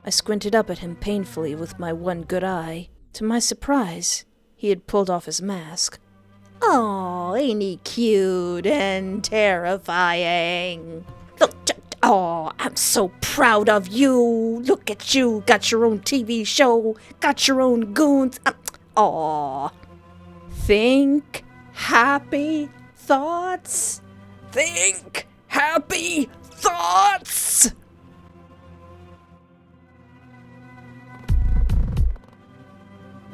I squinted up at him painfully with my one good eye. To my surprise, he had pulled off his mask. "Oh, ain't he cute and terrifying? Look, oh, I'm so proud of you. Look at you, got your own TV show, got your own goons. Aw. Think happy thoughts. Think happy thoughts."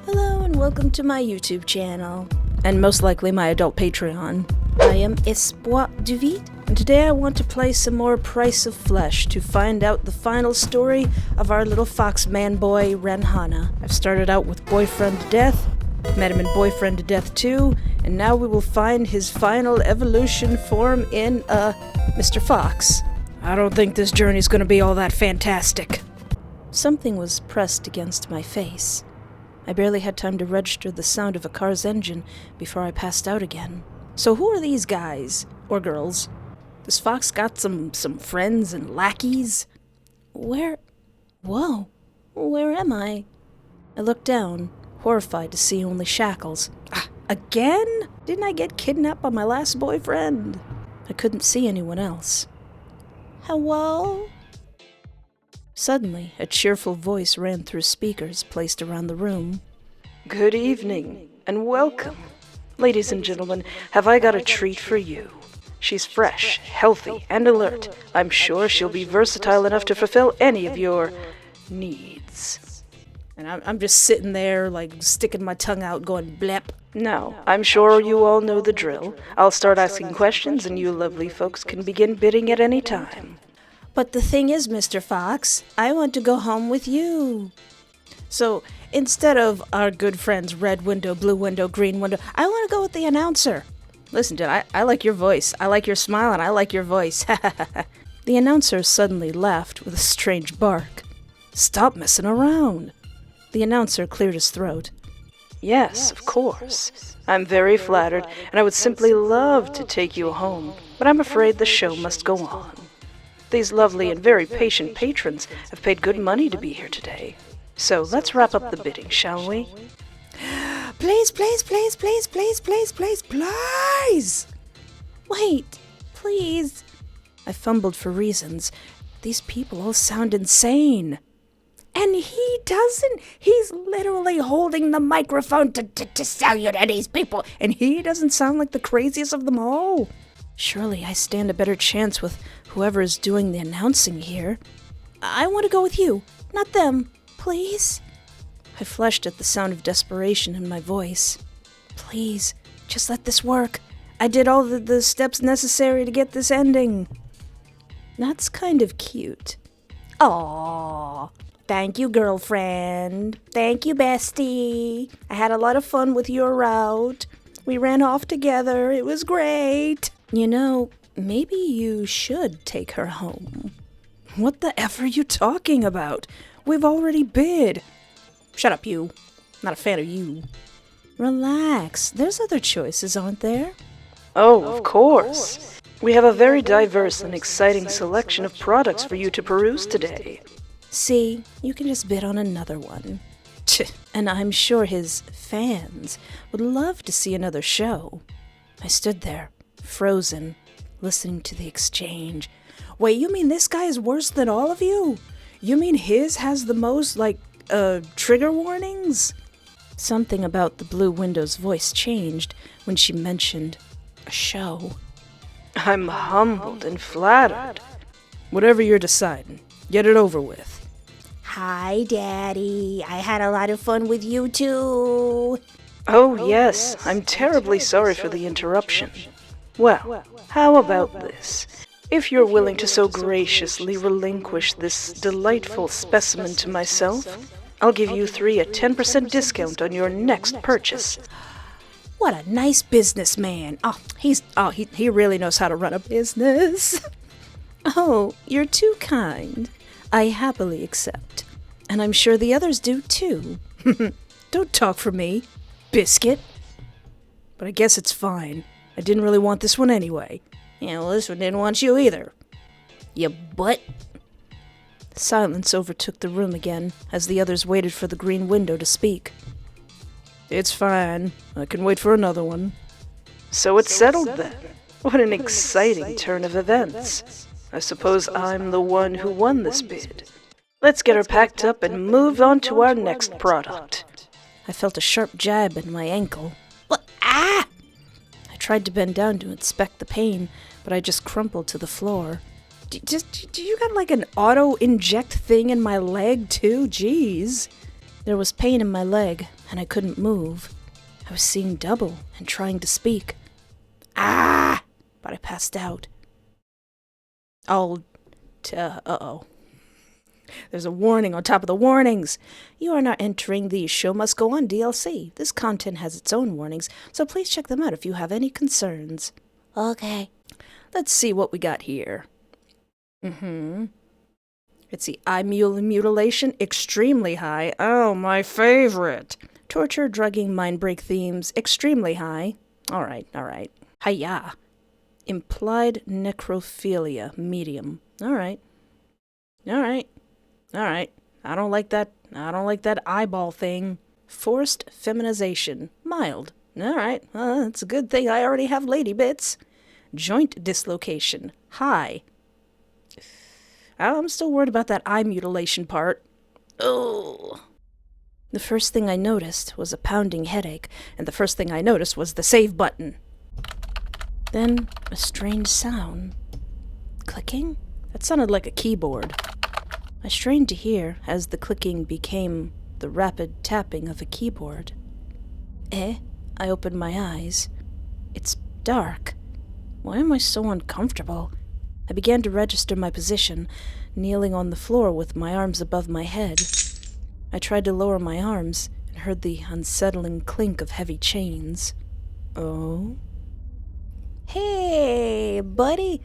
Hello and welcome to my YouTube channel, and most likely my adult Patreon. I am Espoir du Vide, and today I want to play some more Price of Flesh to find out the final story of our little fox man boy, Ren Hana. I've started out with Boyfriend to Death, met him in Boyfriend to Death 2, and now we will find his final evolution form in, Mr. Fox. I don't think this journey's gonna be all that fantastic. Something was pressed against my face. I barely had time to register the sound of a car's engine before I passed out again. So who are these guys? Or girls? Does Fox got some friends and lackeys? Whoa. Where am I? I looked down, horrified to see only shackles. Again? Didn't I get kidnapped by my last boyfriend? I couldn't see anyone else. Hello? Suddenly, a cheerful voice ran through speakers placed around the room. "Good evening, and welcome. Ladies and gentlemen, have I got a treat for you? She's fresh, healthy, and alert. I'm sure she'll be versatile enough to fulfill any of your needs." And I'm just sitting there, like, sticking my tongue out, going blep. Now, I'm sure you all know the drill. I'll start asking questions, and you lovely folks can begin bidding at any time. "But the thing is, Mr. Fox, I want to go home with you." So, instead of our good friends red window, blue window, green window, I want to go with the announcer. Listen, dude, I like your voice. I like your smile, and I like your voice. The announcer suddenly laughed with a strange bark. "Stop messing around." The announcer cleared his throat. "Yes, of course. I'm very flattered, and I would simply love to take you home, but I'm afraid the show must go on. These lovely and very patient patrons have paid good money to be here today. So let's wrap up the bidding, shall we?" Please. Wait, please. I fumbled for reasons. These people all sound insane. And he doesn't. He's literally holding the microphone to sell you to these people, and he doesn't sound like the craziest of them all. Surely I stand a better chance with whoever is doing the announcing here. I want to go with you, not them, please. I flushed at the sound of desperation in my voice. Please, just let this work. I did all the steps necessary to get this ending. That's kind of cute. Aww. Thank you, girlfriend. Thank you, bestie. I had a lot of fun with your route. We ran off together. It was great. You know, maybe you should take her home. What the F are you talking about? We've already bid. Shut up, you. Not a fan of you. Relax. There's other choices, aren't there? Oh, of course. We have a very diverse and exciting selection of products for you to peruse today. See, you can just bid on another one. And I'm sure his fans would love to see another show. I stood there, frozen, listening to the exchange. Wait, you mean this guy is worse than all of you? You mean his has the most, trigger warnings? Something about the Blue Window's voice changed when she mentioned a show. I'm humbled and flattered. Whatever you're deciding, get it over with. Hi, Daddy. I had a lot of fun with you, too. Oh, yes. I'm terribly sorry for the interruption. Well, how about this? If you're willing to so graciously relinquish this delightful specimen to myself, I'll give you three a 10% discount on your next purchase. What a nice businessman. He really knows how to run a business. Oh, you're too kind. I happily accept. And I'm sure the others do, too. Don't talk for me, biscuit. But I guess it's fine. I didn't really want this one anyway. Yeah, well, this one didn't want you either. You butt. Silence overtook the room again as the others waited for the green window to speak. It's fine. I can wait for another one. So it's settled then. What an exciting turn of events. I suppose I'm the one who won this bid. Let's get her packed up and move on to our next product. I felt a sharp jab in my ankle. What? Ah! I tried to bend down to inspect the pain, but I just crumpled to the floor. Do you got like an auto-inject thing in my leg too? Jeez. There was pain in my leg, and I couldn't move. I was seeing double and trying to speak. Ah! But I passed out. Uh-oh. There's a warning on top of the warnings. You are not entering the Show Must Go On DLC. This content has its own warnings, so please check them out if you have any concerns. Okay. Let's see what we got here. It's the eye mutilation, extremely high. Oh, my favorite. Torture, drugging, mind break themes, extremely high. All right. Hiya. Implied necrophilia, medium. All right. I don't like that eyeball thing. Forced feminization, mild. All right. It's a good thing I already have lady bits. Joint dislocation, high. I'm still worried about that eye mutilation part. Ugh. The first thing I noticed was a pounding headache, and the first thing I noticed was the save button. Then a strange sound. Clicking? That sounded like a keyboard. I strained to hear as the clicking became the rapid tapping of a keyboard. I opened my eyes. It's dark. Why am I so uncomfortable? I began to register my position, kneeling on the floor with my arms above my head. I tried to lower my arms and heard the unsettling clink of heavy chains. Oh? Hey, buddy!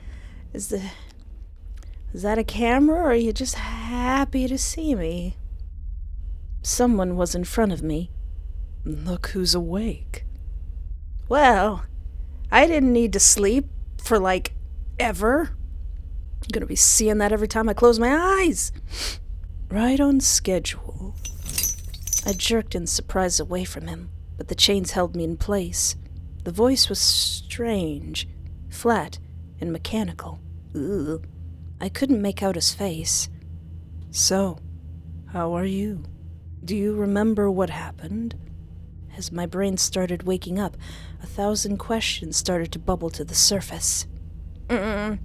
Is that a camera, or are you just happy to see me? Someone was in front of me. Look who's awake. Well, I didn't need to sleep for, ever. I'm gonna be seeing that every time I close my eyes. Right on schedule. I jerked in surprise away from him, but the chains held me in place. The voice was strange, flat, and mechanical. Ugh. I couldn't make out his face. So, how are you? Do you remember what happened? As my brain started waking up, 1,000 questions started to bubble to the surface. Where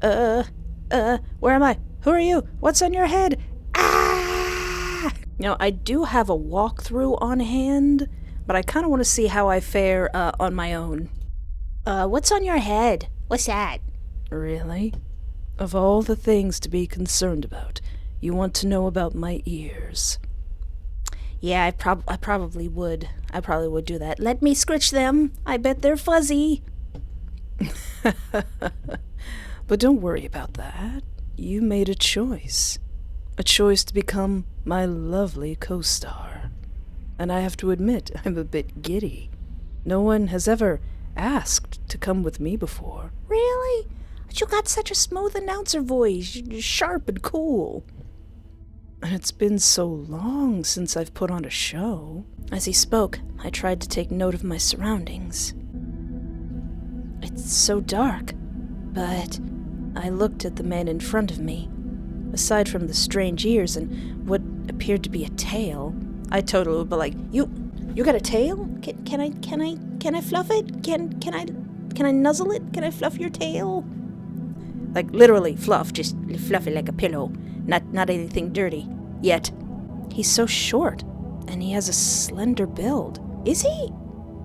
am I? Who are you? What's on your head? Ah! Now, I do have a walkthrough on hand, but I kind of want to see how I fare on my own. What's on your head? What's that? Really? Of all the things to be concerned about, you want to know about my ears. Yeah, I probably would. I probably would do that. Let me scritch them. I bet they're fuzzy. But don't worry about that. You made a choice. A choice to become my lovely co-star. And I have to admit, I'm a bit giddy. No one has ever asked to come with me before. Really? But you got such a smooth announcer voice. Sharp and cool. And it's been so long since I've put on a show. As he spoke, I tried to take note of my surroundings. It's so dark, but I looked at the man in front of me. Aside from the strange ears and what appeared to be a tail, I totally would be like, You got a tail? Can I fluff it? Can I nuzzle it? Can I fluff your tail? Like literally fluff, just fluff it like a pillow. Not anything dirty. Yet, he's so short, and he has a slender build. Is he?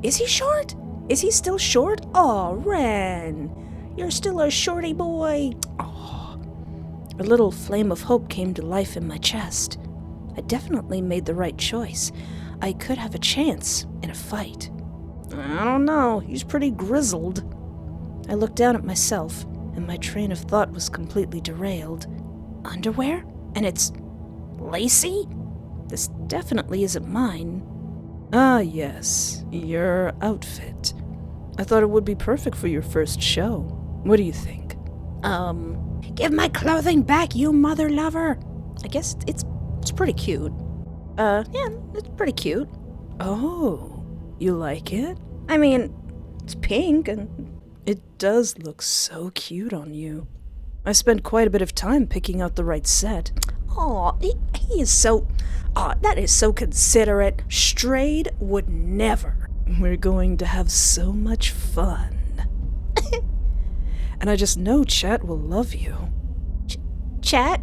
Is he short? Is he still short? Aw, Ren, you're still a shorty boy. Aw. A little flame of hope came to life in my chest. I definitely made the right choice. I could have a chance in a fight. I don't know, he's pretty grizzled. I looked down at myself, and my train of thought was completely derailed. Underwear? And it's lacy? This definitely isn't mine. Ah, yes, your outfit. I thought it would be perfect for your first show. What do you think? Give my clothing back, you mother lover. I guess it's pretty cute. Yeah, it's pretty cute. Oh, you like it? I mean, it's pink and... It does look so cute on you. I spent quite a bit of time picking out the right set. Oh, he is so... Oh, that is so considerate. Strade would never. We're going to have so much fun. And I just know Chat will love you. Chat?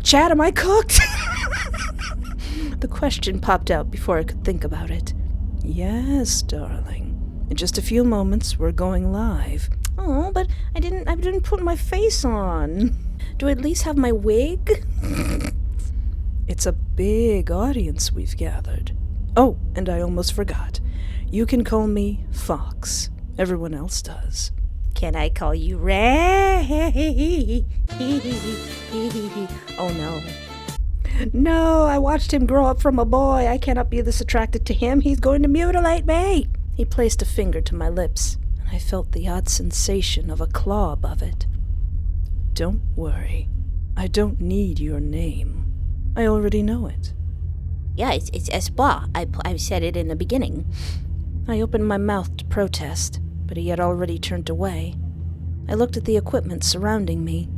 Chat, am I cooked? The question popped out before I could think about it. Yes, darling. In just a few moments, we're going live. Oh, but I didn't put my face on. Do I at least have my wig? It's a big audience we've gathered. Oh, and I almost forgot. You can call me Fox. Everyone else does. Can I call you Ray? Oh no. No, I watched him grow up from a boy. I cannot be this attracted to him. He's going to mutilate me. He placed a finger to my lips, and I felt the odd sensation of a claw above it. Don't worry. I don't need your name. I already know it. Yeah, it's Espoir. I said it in the beginning. I opened my mouth to protest, but he had already turned away. I looked at the equipment surrounding me.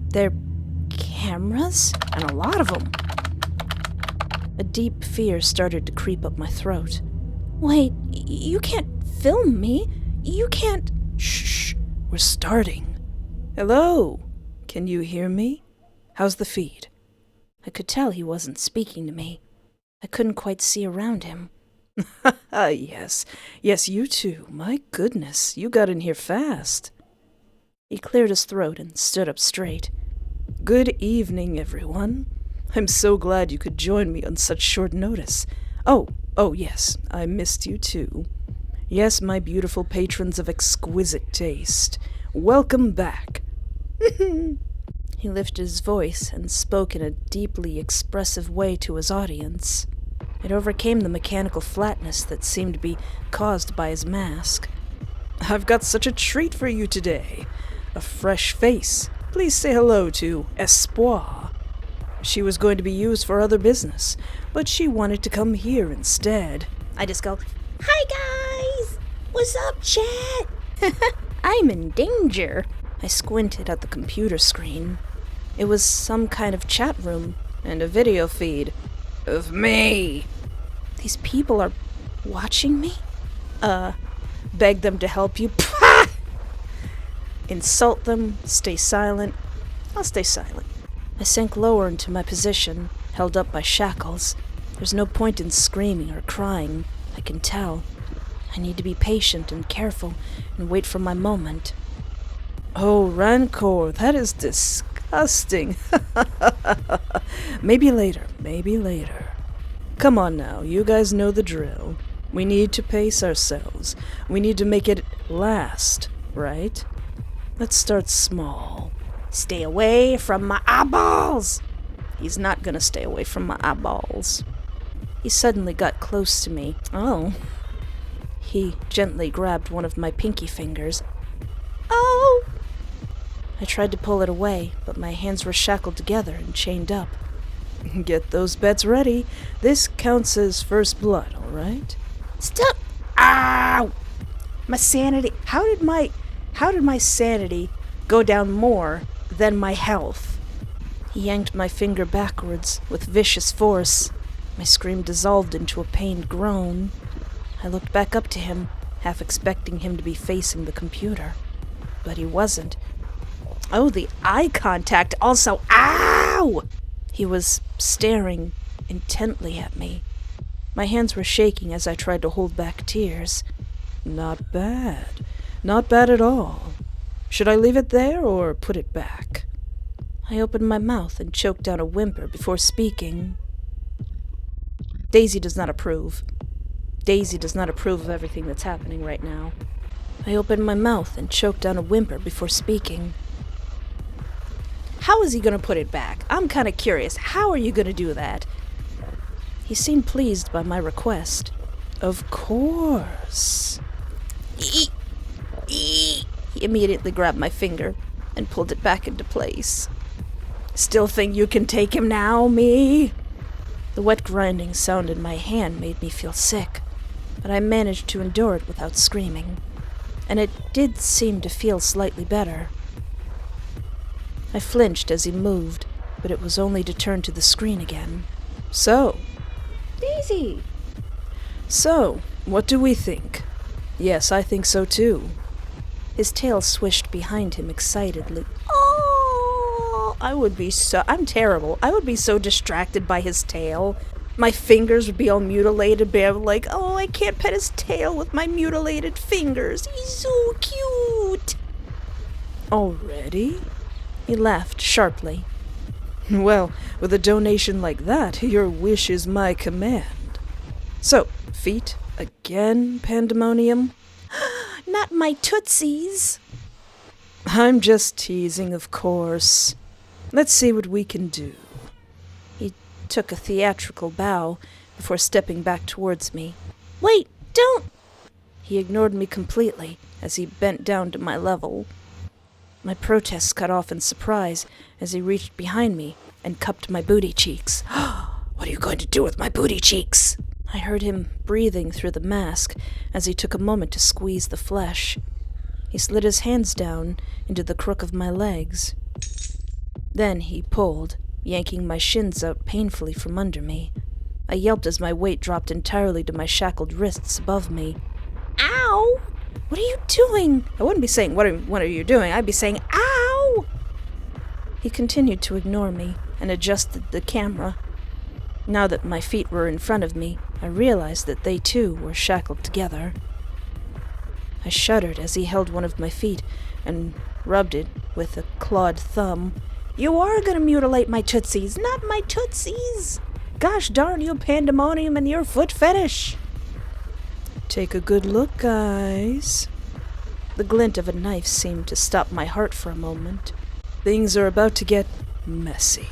They're cameras, and a lot of them. A deep fear started to creep up my throat. Wait, you can't film me. You can't... Shh, we're starting. Hello, can you hear me? How's the feed? I could tell he wasn't speaking to me. I couldn't quite see around him. Yes, you too. My goodness, you got in here fast. He cleared his throat and stood up straight. Good evening, everyone. I'm so glad you could join me on such short notice. Oh, yes, I missed you too. Yes, my beautiful patrons of exquisite taste. Welcome back. He lifted his voice and spoke in a deeply expressive way to his audience. It overcame the mechanical flatness that seemed to be caused by his mask. I've got such a treat for you today. A fresh face. Please say hello to Espoir. She was going to be used for other business, but she wanted to come here instead. I just go, "Hi guys! What's up, chat?" I'm in danger. I squinted at the computer screen. It was some kind of chat room and a video feed of me. These people are watching me? Beg them to help you? Insult them, stay silent. I'll stay silent. I sank lower into my position, held up by shackles. There's no point in screaming or crying, I can tell. I need to be patient and careful and wait for my moment. Oh, Rancor, that is disgusting. Maybe later. Come on now, you guys know the drill. We need to pace ourselves. We need to make it last, right? Let's start small. Stay away from my eyeballs. He's not gonna stay away from my eyeballs. He suddenly got close to me. Oh. He gently grabbed one of my pinky fingers. Oh! I tried to pull it away, but my hands were shackled together and chained up. Get those bets ready. This counts as first blood, all right? Stop! Ow! My sanity. How did my sanity go down more than my health? He yanked my finger backwards with vicious force. My scream dissolved into a pained groan. I looked back up to him, half expecting him to be facing the computer. But he wasn't. Oh, the eye contact also. Ow! He was staring intently at me. My hands were shaking as I tried to hold back tears. Not bad. Not bad at all. Should I leave it there or put it back? I opened my mouth and choked down a whimper before speaking. Daisy does not approve. Daisy does not approve of everything that's happening right now. I opened my mouth and choked down a whimper before speaking. How is he going to put it back? I'm kind of curious. How are you going to do that? He seemed pleased by my request. Of course. He immediately grabbed my finger. and pulled it back into place. Still think you can take him now, me? The wet grinding sound in my hand made me feel sick, but I managed to endure it without screaming, and it did seem to feel slightly better. I flinched as he moved, but it was only to turn to the screen again. So, Daisy! So, what do we think? Yes, I think so too. His tail swished behind him excitedly. Oh! I'm terrible. I would be so distracted by his tail. My fingers would be all mutilated, but I'm like, oh, I can't pet his tail with my mutilated fingers. He's so cute! Already? He laughed sharply. Well, with a donation like that, your wish is my command. So, feet again, Pandemonium? Not my tootsies! I'm just teasing, of course. Let's see what we can do. He took a theatrical bow before stepping back towards me. Wait, don't! He ignored me completely as he bent down to my level. My protests cut off in surprise as he reached behind me and cupped my booty cheeks. What are you going to do with my booty cheeks? I heard him breathing through the mask as he took a moment to squeeze the flesh. He slid his hands down into the crook of my legs. Then he pulled, yanking my shins out painfully from under me. I yelped as my weight dropped entirely to my shackled wrists above me. Ow! What are you doing? I wouldn't be saying, what are you doing? I'd be saying, ow! He continued to ignore me and adjusted the camera. Now that my feet were in front of me, I realized that they too were shackled together. I shuddered as he held one of my feet and rubbed it with a clawed thumb. You are gonna mutilate my tootsies, not my tootsies! Gosh darn you, Pandemonium, and your foot fetish! Take a good look, guys. The glint of a knife seemed to stop my heart for a moment. Things are about to get messy.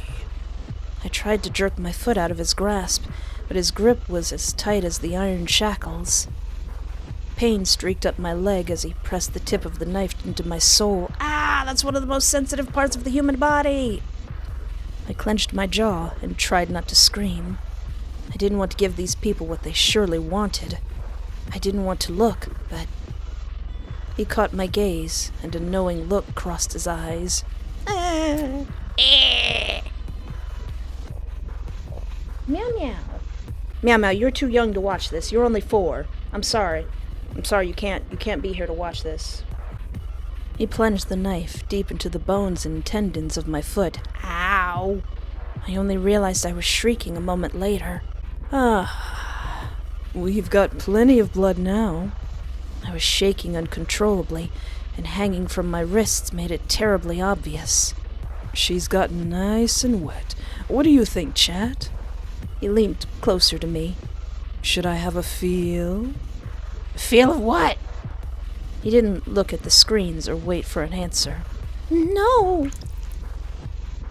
I tried to jerk my foot out of his grasp, but his grip was as tight as the iron shackles. Pain streaked up my leg as he pressed the tip of the knife into my soul. Ah, that's one of the most sensitive parts of the human body! I clenched my jaw and tried not to scream. I didn't want to give these people what they surely wanted. I didn't want to look, but... He caught my gaze, and a knowing look crossed his eyes. Meow meow. Meow meow, you're too young to watch this. You're only 4. I'm sorry. You can't be here to watch this. He plunged the knife deep into the bones and tendons of my foot. Ow! I only realized I was shrieking a moment later. We've got plenty of blood now. I was shaking uncontrollably, and hanging from my wrists made it terribly obvious. She's gotten nice and wet. What do you think, chat? He leaned closer to me. Should I have a feel? Feel of what? He didn't look at the screens or wait for an answer. No!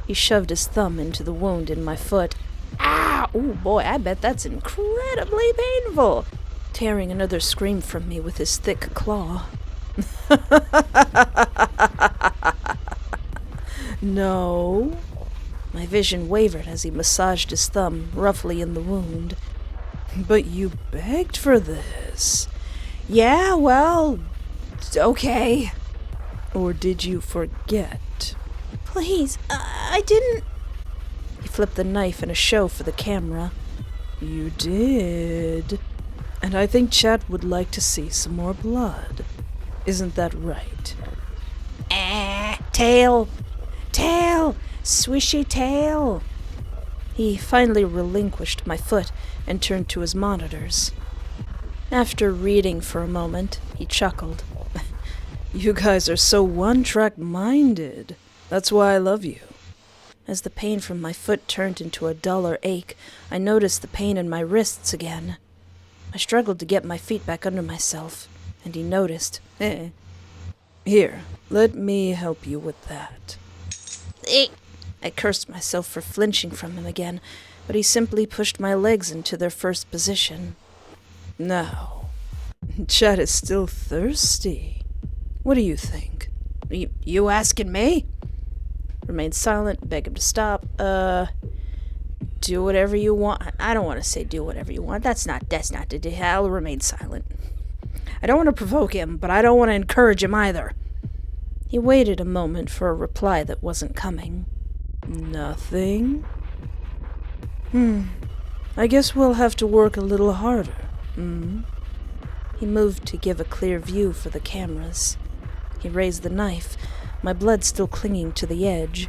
He shoved his thumb into the wound in my foot. Ah! Oh boy, I bet that's incredibly painful! Tearing another scream from me with his thick claw. No. My vision wavered as he massaged his thumb roughly in the wound. But you begged for this. Yeah, well, okay. Or did you forget? Please, I didn't... He flipped the knife in a show for the camera. You did. And I think chat would like to see some more blood. Isn't that right? Tail! Tail! Swishy tail! He finally relinquished my foot and turned to his monitors. After reading for a moment, he chuckled. You guys are so one-track minded. That's why I love you. As the pain from my foot turned into a duller ache, I noticed the pain in my wrists again. I struggled to get my feet back under myself, and he noticed. Here, let me help you with that. I cursed myself for flinching from him again, but he simply pushed my legs into their first position. Now, chat is still thirsty. What do you think? You asking me? Remained silent, beg him to stop. Do whatever you want. I don't want to say do whatever you want. That's not the I'll remain silent. I don't want to provoke him, but I don't want to encourage him either. He waited a moment for a reply that wasn't coming. Nothing? I guess we'll have to work a little harder. He moved to give a clear view for the cameras. He raised the knife, my blood still clinging to the edge.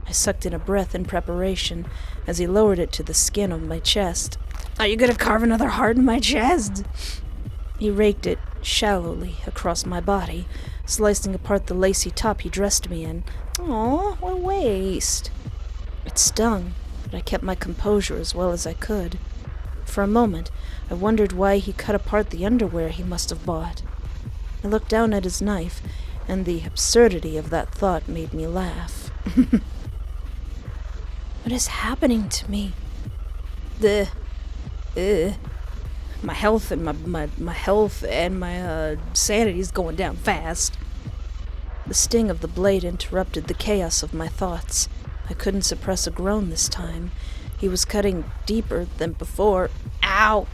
I sucked in a breath in preparation as he lowered it to the skin of my chest. Are you gonna carve another heart in my chest? He raked it shallowly across my body, slicing apart the lacy top he dressed me in. Aw, what a waste. It stung, but I kept my composure as well as I could. For a moment, I wondered why he cut apart the underwear he must have bought. I looked down at his knife, and the absurdity of that thought made me laugh. What is happening to me? My health and my sanity is going down fast. The sting of the blade interrupted the chaos of my thoughts. I couldn't suppress a groan this time. He was cutting deeper than before. Ow!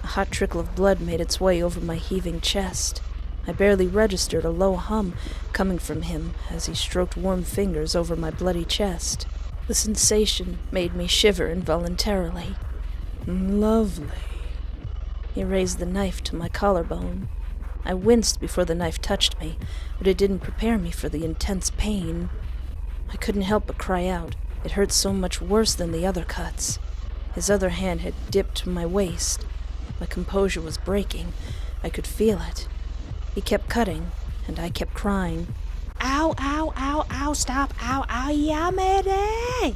A hot trickle of blood made its way over my heaving chest. I barely registered a low hum coming from him as he stroked warm fingers over my bloody chest. The sensation made me shiver involuntarily. Lovely. He raised the knife to my collarbone. I winced before the knife touched me, but it didn't prepare me for the intense pain. I couldn't help but cry out. It hurt so much worse than the other cuts. His other hand had dipped to my waist. My composure was breaking. I could feel it. He kept cutting, and I kept crying. Ow, ow, ow, ow, stop, ow, ow, Yandere!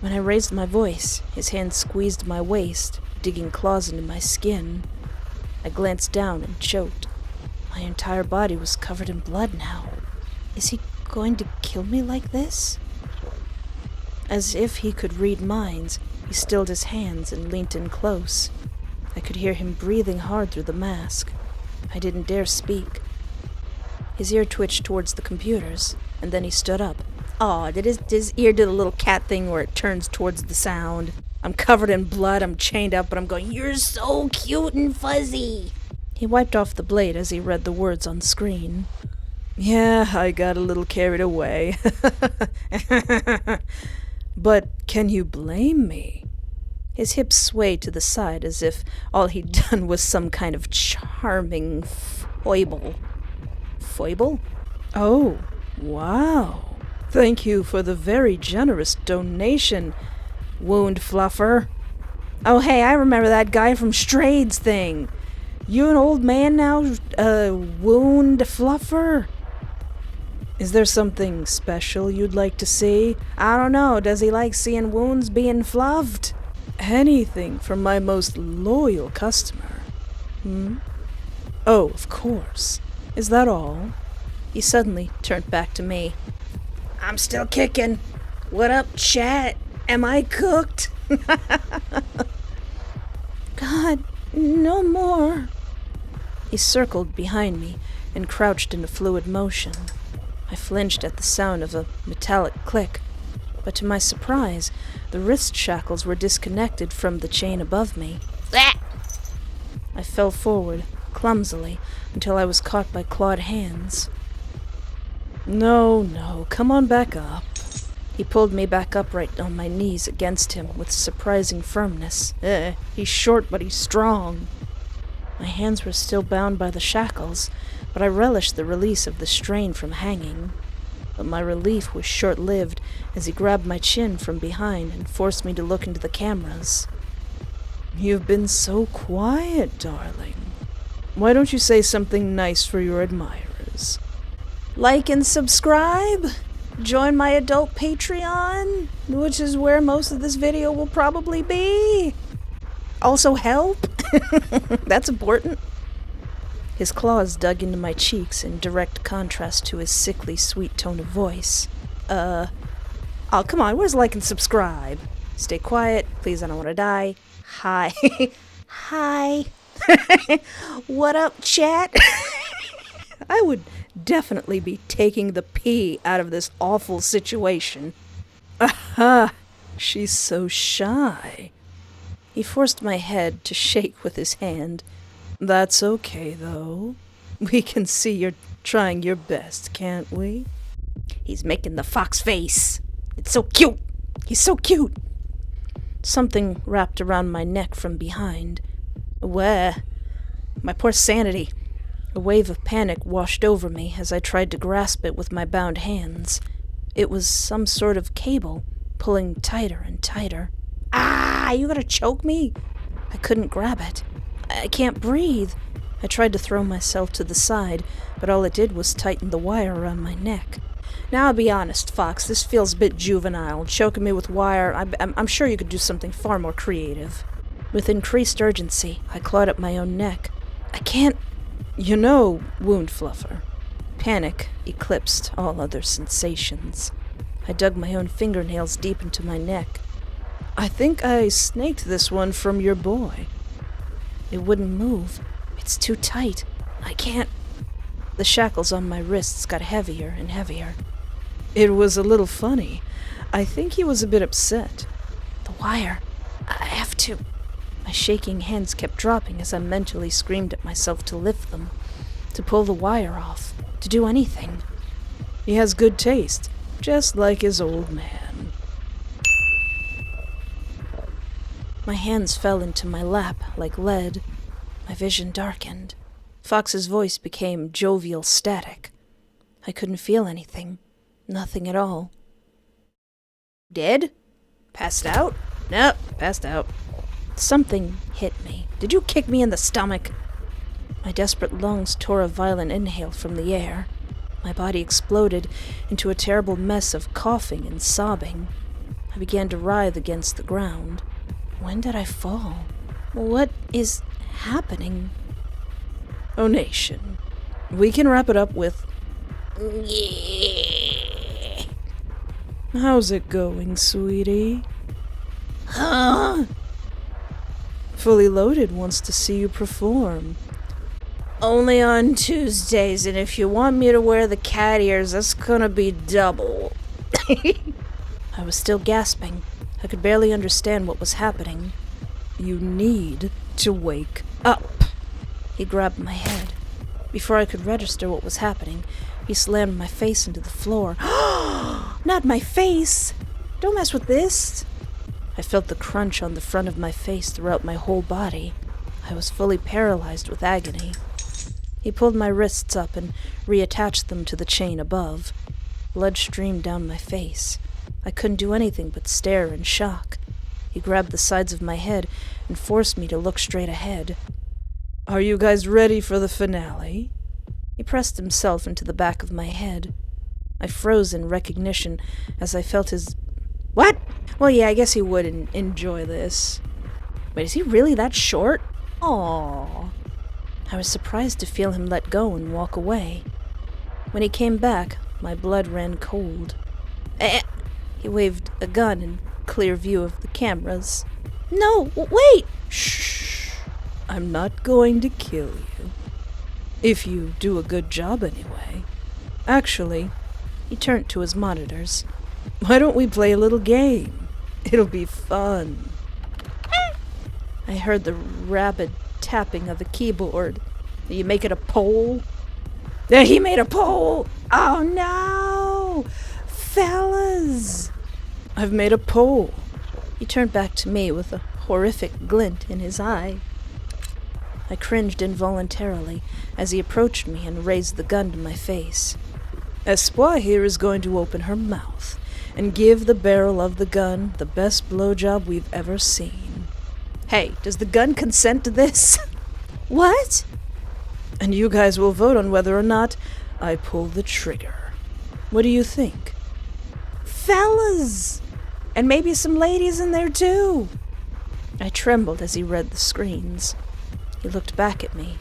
When I raised my voice, his hand squeezed my waist, digging claws into my skin. I glanced down and choked. My entire body was covered in blood now. Is he going to kill me like this? As if he could read minds, he stilled his hands and leant in close. I could hear him breathing hard through the mask. I didn't dare speak. His ear twitched towards the computers, and then he stood up. Aw, did his ear do the little cat thing where it turns towards the sound? I'm covered in blood, I'm chained up, but I'm going, you're so cute and fuzzy. He wiped off the blade as he read the words on screen. Yeah, I got a little carried away. But can you blame me? His hips swayed to the side as if all he'd done was some kind of charming foible. Foible? Oh, wow. Thank you for the very generous donation, wound fluffer. Oh, hey, I remember that guy from Strade's thing. You an old man now, wound fluffer? Is there something special you'd like to see? I don't know. Does he like seeing wounds being fluffed? Anything from my most loyal customer. Oh, of course. Is that all? He suddenly turned back to me. I'm still kicking. What up, chat? Am I cooked? God, no more. He circled behind me and crouched in a fluid motion. I flinched at the sound of a metallic click, but to my surprise, the wrist shackles were disconnected from the chain above me. I fell forward, clumsily, until I was caught by clawed hands. No, come on back up. He pulled me back upright on my knees against him with surprising firmness. He's short, but he's strong. My hands were still bound by the shackles, but I relished the release of the strain from hanging. But my relief was short-lived as he grabbed my chin from behind and forced me to look into the cameras. You've been so quiet, darling. Why don't you say something nice for your admirers? Like and subscribe? Join my adult Patreon, which is where most of this video will probably be. Also help? That's important. His claws dug into my cheeks in direct contrast to his sickly, sweet tone of voice. Oh, come on, where's like and subscribe? Stay quiet, please, I don't want to die. Hi. Hi. What up, chat? I would definitely be taking the pee out of this awful situation. Aha! She's so shy. He forced my head to shake with his hand. That's okay, though. We can see you're trying your best, can't we? He's making the fox face. It's so cute. He's so cute. Something wrapped around my neck from behind. Where? My poor sanity. A wave of panic washed over me as I tried to grasp it with my bound hands. It was some sort of cable, pulling tighter and tighter. Ah, you gonna choke me? I couldn't grab it. I can't breathe. I tried to throw myself to the side, but all it did was tighten the wire around my neck. Now, I'll be honest, Fox, this feels a bit juvenile. Choking me with wire, I'm sure you could do something far more creative. With increased urgency, I clawed at my own neck. I can't... You know, wound fluffer. Panic eclipsed all other sensations. I dug my own fingernails deep into my neck. I think I snaked this one from your boy. It wouldn't move. It's too tight. I can't... The shackles on my wrists got heavier and heavier. It was a little funny. I think he was a bit upset. The wire. I have to... My shaking hands kept dropping as I mentally screamed at myself to lift them, to pull the wire off, to do anything. He has good taste, just like his old man. My hands fell into my lap like lead. My vision darkened. Fox's voice became jovial static. I couldn't feel anything. Nothing at all. Dead? Passed out? Nope, passed out. Something hit me. Did you kick me in the stomach? My desperate lungs tore a violent inhale from the air. My body exploded into a terrible mess of coughing and sobbing. I began to writhe against the ground. When did I fall? What is happening? Oh, nation. We can wrap it up with... Yeah. How's it going, sweetie? Huh? Fully Loaded wants to see you perform. Only on Tuesdays, and if you want me to wear the cat ears, that's gonna be double. I was still gasping. I could barely understand what was happening. You need to wake up. He grabbed my head. Before I could register what was happening, he slammed my face into the floor. Not my face! Don't mess with this! I felt the crunch on the front of my face throughout my whole body. I was fully paralyzed with agony. He pulled my wrists up and reattached them to the chain above. Blood streamed down my face. I couldn't do anything but stare in shock. He grabbed the sides of my head and forced me to look straight ahead. Are you guys ready for the finale? He pressed himself into the back of my head. I froze in recognition as I felt his... What? Well, yeah, I guess he would enjoy this. Wait, is he really that short? Aww. I was surprised to feel him let go and walk away. When he came back, my blood ran cold. He waved a gun in clear view of the cameras. No, wait! Shh. I'm not going to kill you. If you do a good job anyway. Actually, he turned to his monitors. Why don't we play a little game? It'll be fun. I heard the rapid tapping of the keyboard. Are you making a poll? He made a poll! Oh no! Fellas! I've made a poll. He turned back to me with a horrific glint in his eye. I cringed involuntarily as he approached me and raised the gun to my face. Espoir here is going to open her mouth and give the barrel of the gun the best blowjob we've ever seen. Hey, does the gun consent to this? What? And you guys will vote on whether or not I pull the trigger. What do you think? Fellas! And maybe some ladies in there too. I trembled as he read the screens. He looked back at me.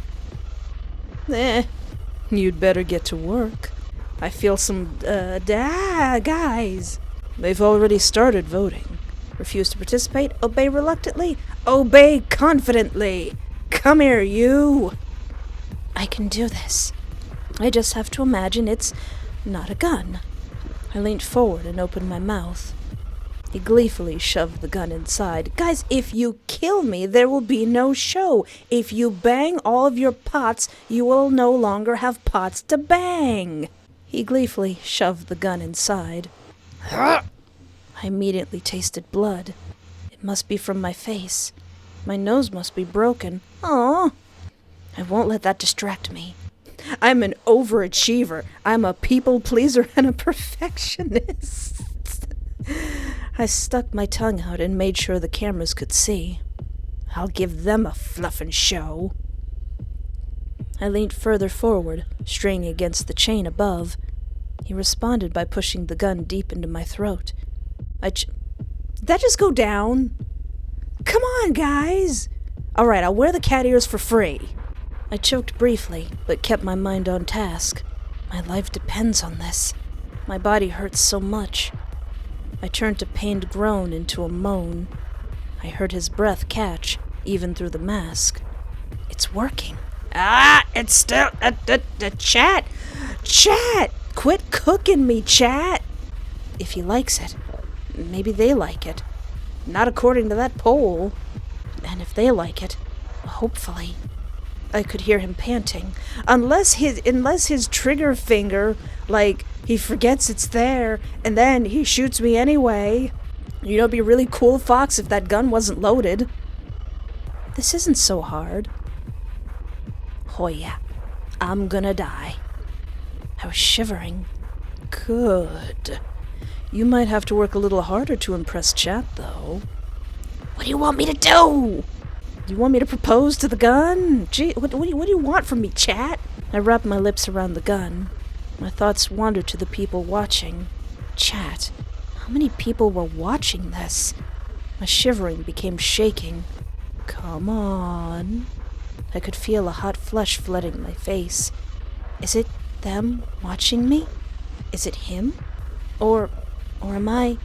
You'd better get to work. I feel some, guys. They've already started voting. Refuse to participate? Obey reluctantly? Obey confidently. Come here, you. I can do this. I just have to imagine it's not a gun. I leaned forward and opened my mouth. He gleefully shoved the gun inside. Guys, if you kill me, there will be no show. If you bang all of your pots, you will no longer have pots to bang. He gleefully shoved the gun inside. I immediately tasted blood. It must be from my face. My nose must be broken. Aw. I won't let that distract me. I'm an overachiever. I'm a people pleaser and a perfectionist. I stuck my tongue out and made sure the cameras could see. I'll give them a fluffin' show. I leaned further forward, straining against the chain above. He responded by pushing the gun deep into my throat. Did that just go down? Come on, guys! Alright, I'll wear the cat ears for free. I choked briefly, but kept my mind on task. My life depends on this. My body hurts so much. I turned a pained groan into a moan. I heard his breath catch, even through the mask. It's working. It's still... Chat! Chat! Quit cooking me, chat! If he likes it, maybe they like it. Not according to that poll. And if they like it, hopefully. I could hear him panting. Unless his trigger finger, he forgets it's there, and then he shoots me anyway. You know, it'd be really cool, Fox, if that gun wasn't loaded. This isn't so hard. Oh yeah, I'm gonna die. I was shivering. Good. You might have to work a little harder to impress chat, though. What do you want me to do? You want me to propose to the gun? Gee, what do you want from me, chat? I wrapped my lips around the gun. My thoughts wandered to the people watching. Chat, how many people were watching this? My shivering became shaking. Come on. I could feel a hot flush flooding my face. Is it them watching me? Is it him? Or am I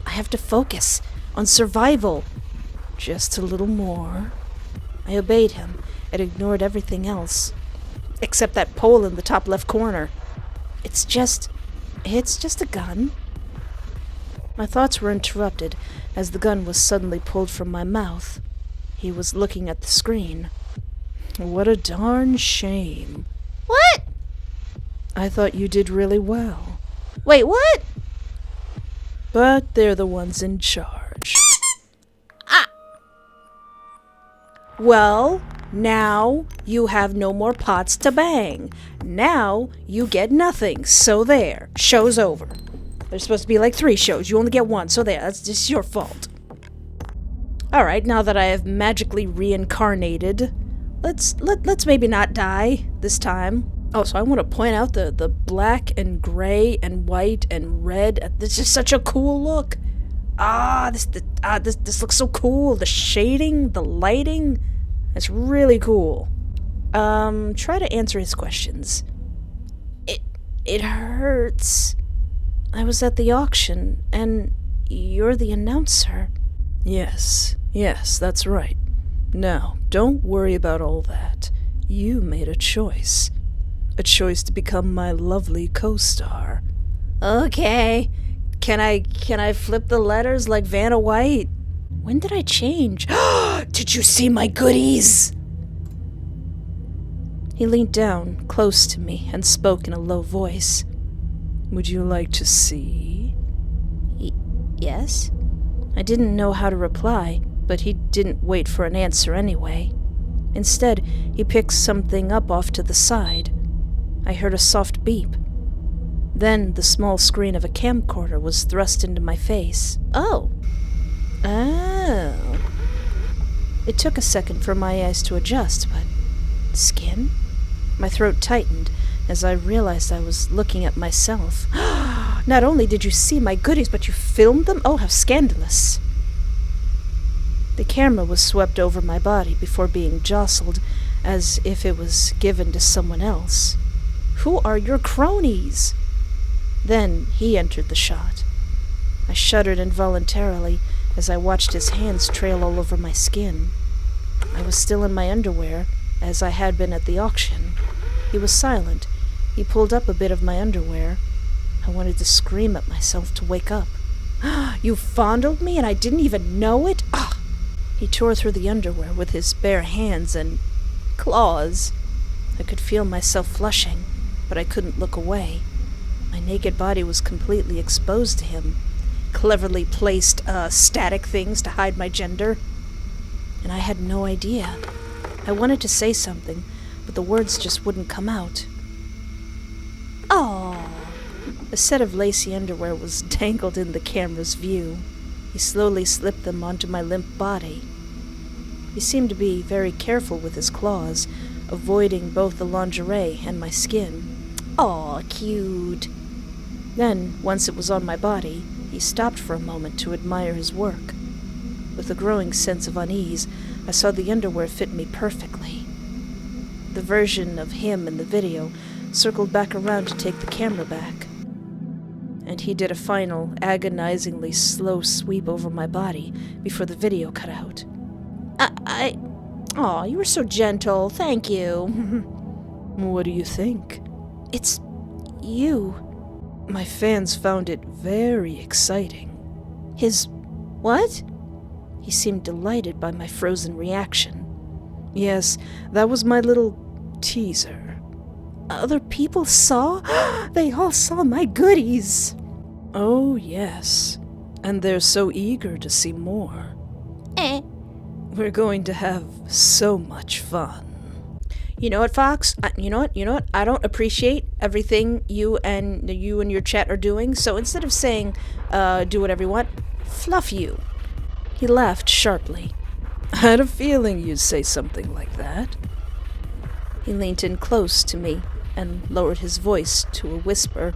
have to focus on survival. Just a little more. I obeyed him and ignored everything else. Except that pole in the top left corner. It's just a gun. My thoughts were interrupted as the gun was suddenly pulled from my mouth. He was looking at the screen. What a darn shame. What? I thought you did really well. Wait, what? But they're the ones in charge. Well, now you have no more pots to bang. Now you get nothing. So there. Show's over. There's supposed to be like 3 shows. You only get 1. So there. That's just your fault. Alright, now that I have magically reincarnated, let's maybe not die this time. Oh, so I want to point out the black and gray and white and red. This is such a cool look. This looks so cool. The shading, the lighting, it's really cool. Try to answer his questions. It hurts. I was at the auction, and you're the announcer. Yes, that's right. Now, don't worry about all that. You made a choice. A choice to become my lovely co-star. Okay. Can I flip the letters like Vanna White? When did I change? Did you see my goodies? He leaned down, close to me, and spoke in a low voice. Would you like to see? Yes? I didn't know how to reply, but he didn't wait for an answer anyway. Instead, he picked something up off to the side. I heard a soft beep. Then the small screen of a camcorder was thrust into my face. Oh. It took a second for my eyes to adjust, but... Skin? My throat tightened as I realized I was looking at myself. Not only did you see my goodies, but you filmed them? Oh, how scandalous. The camera was swept over my body before being jostled, as if it was given to someone else. Who are your cronies? Then he entered the shot. I shuddered involuntarily as I watched his hands trail all over my skin. I was still in my underwear, as I had been at the auction. He was silent, He pulled up a bit of my underwear. I wanted to scream at myself to wake up. You fondled me and I didn't even know it? Ah! He tore through the underwear with his bare hands and claws. I could feel myself flushing, but I couldn't look away. My naked body was completely exposed to him. Cleverly placed static things to hide my gender. And I had no idea. I wanted to say something, but the words just wouldn't come out. Aww. A set of lacy underwear was dangled in the camera's view. He slowly slipped them onto my limp body. He seemed to be very careful with his claws, avoiding both the lingerie and my skin. Aw, cute. Then, once it was on my body, he stopped for a moment to admire his work. With a growing sense of unease, I saw the underwear fit me perfectly. The version of him in the video circled back around to take the camera back. And he did a final, agonizingly slow sweep over my body before the video cut out. Aw, you were so gentle, thank you. What do you think? It's you. My fans found it very exciting. His what? He seemed delighted by my frozen reaction. Yes, that was my little teaser. Other people saw? They all saw my goodies. Oh, yes. And they're so eager to see more. We're going to have so much fun. You know what, Fox? You know what? I don't appreciate everything you and your chat are doing, so instead of saying, do whatever you want, fluff you. He laughed sharply. I had a feeling you'd say something like that. He leaned in close to me and lowered his voice to a whisper.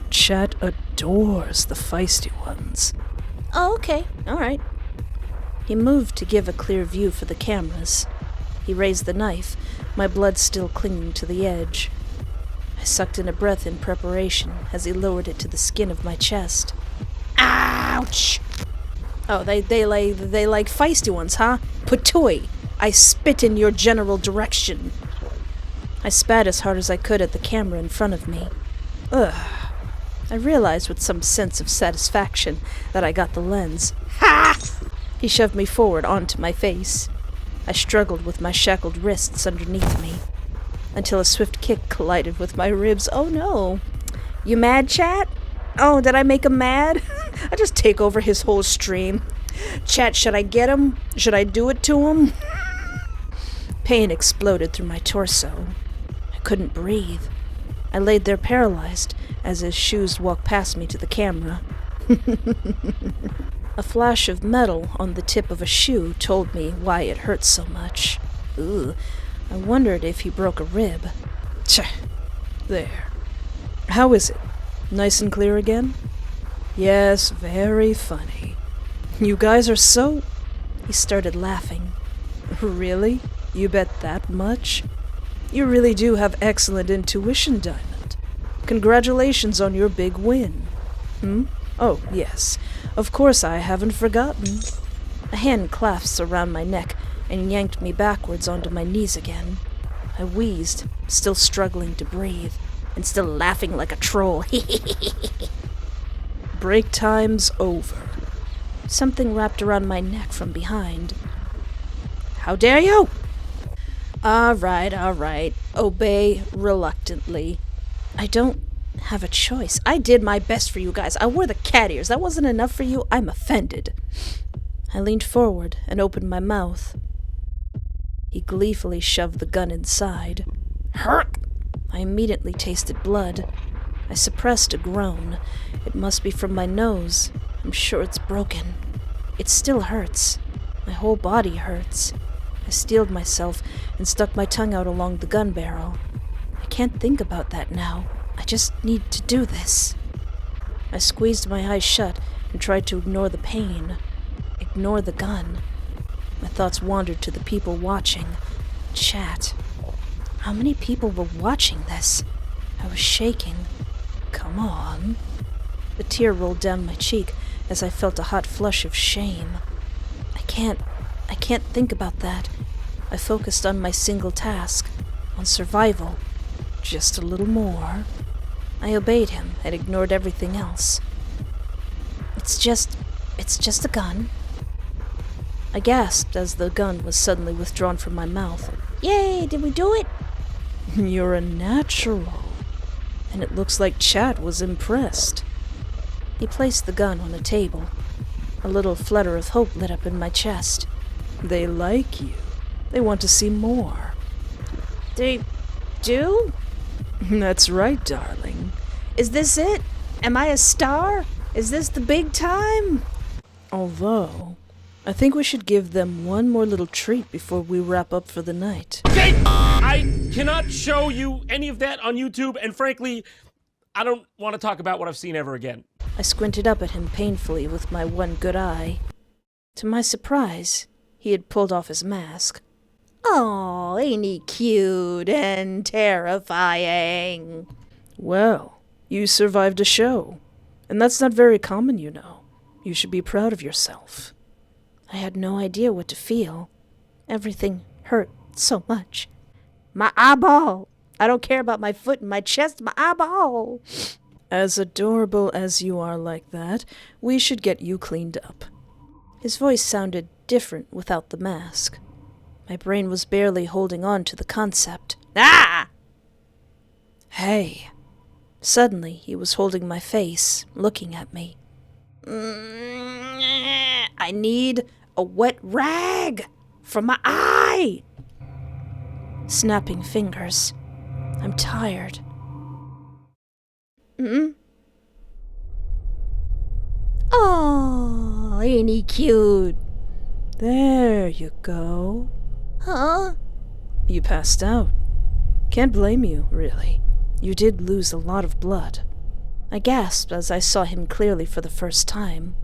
Chat adores the feisty ones. Oh, okay. All right. He moved to give a clear view for the cameras. He raised the knife, my blood still clinging to the edge. I sucked in a breath in preparation as he lowered it to the skin of my chest. Ouch! Oh, they like feisty ones, huh? Patooey! I spit in your general direction. I spat as hard as I could at the camera in front of me. Ugh. I realized with some sense of satisfaction that I got the lens. Ha! He shoved me forward onto my face. I struggled with my shackled wrists underneath me, until a swift kick collided with my ribs. Oh no. You mad, chat? Oh, did I make him mad? I just take over his whole stream. Chat, should I get him? Should I do it to him? Pain exploded through my torso. I couldn't breathe. I laid there paralyzed as his shoes walked past me to the camera. A flash of metal on the tip of a shoe told me why it hurt so much. Ooh, I wondered if he broke a rib. Tch, there. How is it? Nice and clear again? Yes, very funny. You guys are so... He started laughing. Really? You bet that much? You really do have excellent intuition, Diamond. Congratulations on your big win. Oh, yes. Of course I haven't forgotten. A hand clasped around my neck and yanked me backwards onto my knees again. I wheezed, still struggling to breathe, and still laughing like a troll. Break time's over. Something wrapped around my neck from behind. How dare you! All right. Obey reluctantly. I don't have a choice. I did my best for you guys. I wore the cat ears. That wasn't enough for you? I'm offended. I leaned forward and opened my mouth. He gleefully shoved the gun inside. Hurt! I immediately tasted blood. I suppressed a groan. It must be from my nose. I'm sure it's broken. It still hurts. My whole body hurts. I steeled myself and stuck my tongue out along the gun barrel. I can't think about that now. I just need to do this. I squeezed my eyes shut and tried to ignore the pain. Ignore the gun. My thoughts wandered to the people watching. Chat. How many people were watching this? I was shaking. Come on. A tear rolled down my cheek as I felt a hot flush of shame. I can't think about that. I focused on my single task, on survival. Just a little more. I obeyed him and ignored everything else. It's just a gun. I gasped as the gun was suddenly withdrawn from my mouth. Yay, did we do it? You're a natural. And it looks like Chat was impressed. He placed the gun on a table. A little flutter of hope lit up in my chest. They like you. They want to see more. They do? That's right, darling. Is this it? Am I a star? Is this the big time? Although, I think we should give them one more little treat before we wrap up for the night. Okay, I cannot show you any of that on YouTube, and frankly, I don't want to talk about what I've seen ever again. I squinted up at him painfully with my one good eye. To my surprise, he had pulled off his mask. Oh, ain't he cute and terrifying? Well, you survived a show. And that's not very common, you know. You should be proud of yourself. I had no idea what to feel. Everything hurt so much. My eyeball! I don't care about my foot and my chest, my eyeball! As adorable as you are like that, we should get you cleaned up. His voice sounded different without the mask. My brain was barely holding on to the concept. Ah! Hey. Suddenly, he was holding my face, looking at me. I need a wet rag from my eye! Snapping fingers. I'm tired. Oh, ain't he cute? There you go. Huh? You passed out. Can't blame you, really. You did lose a lot of blood. I gasped as I saw him clearly for the first time.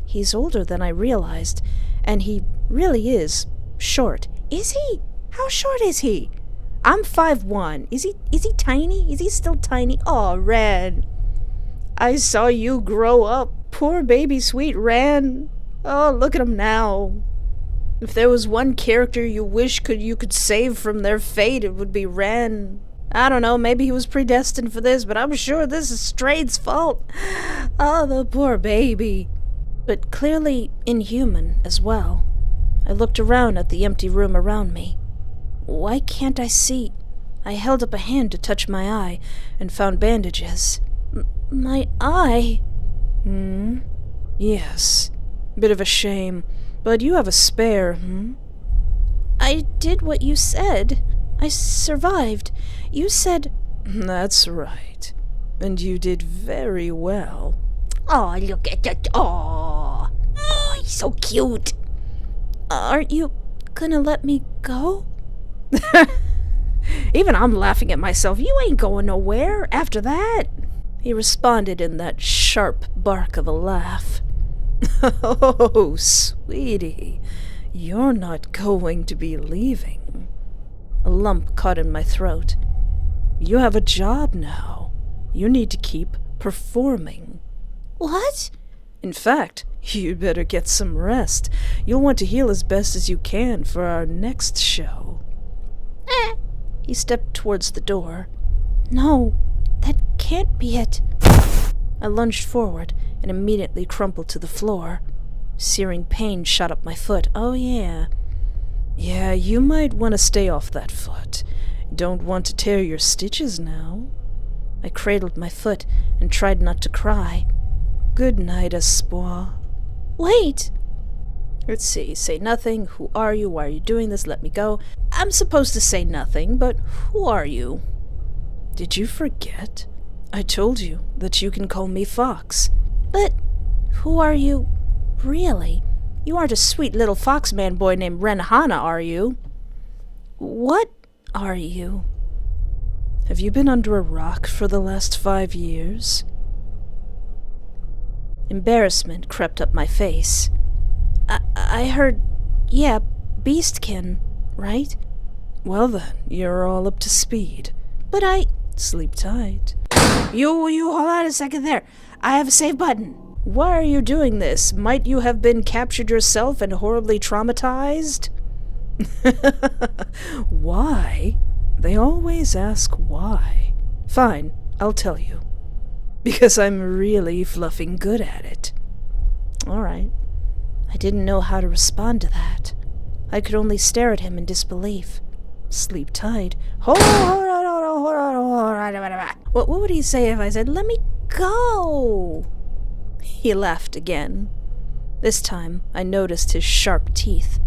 He's older than I realized, and he really is short. Is he? How short is he? I'm 5'1". Is he tiny? Is he still tiny? Aw, Ren. I saw you grow up. Poor baby sweet Ren. Oh, look at him now. If there was one character you wish you could save from their fate, it would be Ren. I don't know, maybe he was predestined for this, but I'm sure this is Strade's fault. Oh, the poor baby. But clearly inhuman as well. I looked around at the empty room around me. Why can't I see? I held up a hand to touch my eye and found bandages. My eye? Yes. Bit of a shame. But you have a spare, I did what you said. I survived. You said... That's right. And you did very well. Oh, look at that. Oh, he's so cute. Aren't you gonna let me go? Even I'm laughing at myself. You ain't going nowhere after that. He responded in that sharp bark of a laugh. Oh, sweetie, you're not going to be leaving. A lump caught in my throat. You have a job now. You need to keep performing. What? In fact, you'd better get some rest. You'll want to heal as best as you can for our next show. He stepped towards the door. No, that can't be it. I lunged forward and immediately crumpled to the floor. Searing pain shot up my foot. Oh, yeah. Yeah, you might want to stay off that foot. Don't want to tear your stitches now. I cradled my foot and tried not to cry. Good night, Espoir. Wait! Let's see. Say nothing. Who are you? Why are you doing this? Let me go. I'm supposed to say nothing, but who are you? Did you forget? I told you that you can call me Fox. But who are you, really? You aren't a sweet little foxman boy named Ren Hana, are you? What are you? Have you been under a rock for the last 5 years? Embarrassment crept up my face. I heard, yeah, beastkin, right? Well then, you're all up to speed. But I... Sleep tight. You hold on a second there. I have a save button. Why are you doing this? Might you have been captured yourself and horribly traumatized? Why? They always ask why. Fine, I'll tell you. Because I'm really fluffing good at it. All right. I didn't know how to respond to that. I could only stare at him in disbelief. Sleep tight. Hold on. What would he say if I said, "Let me go"? He laughed again. This time, I noticed his sharp teeth.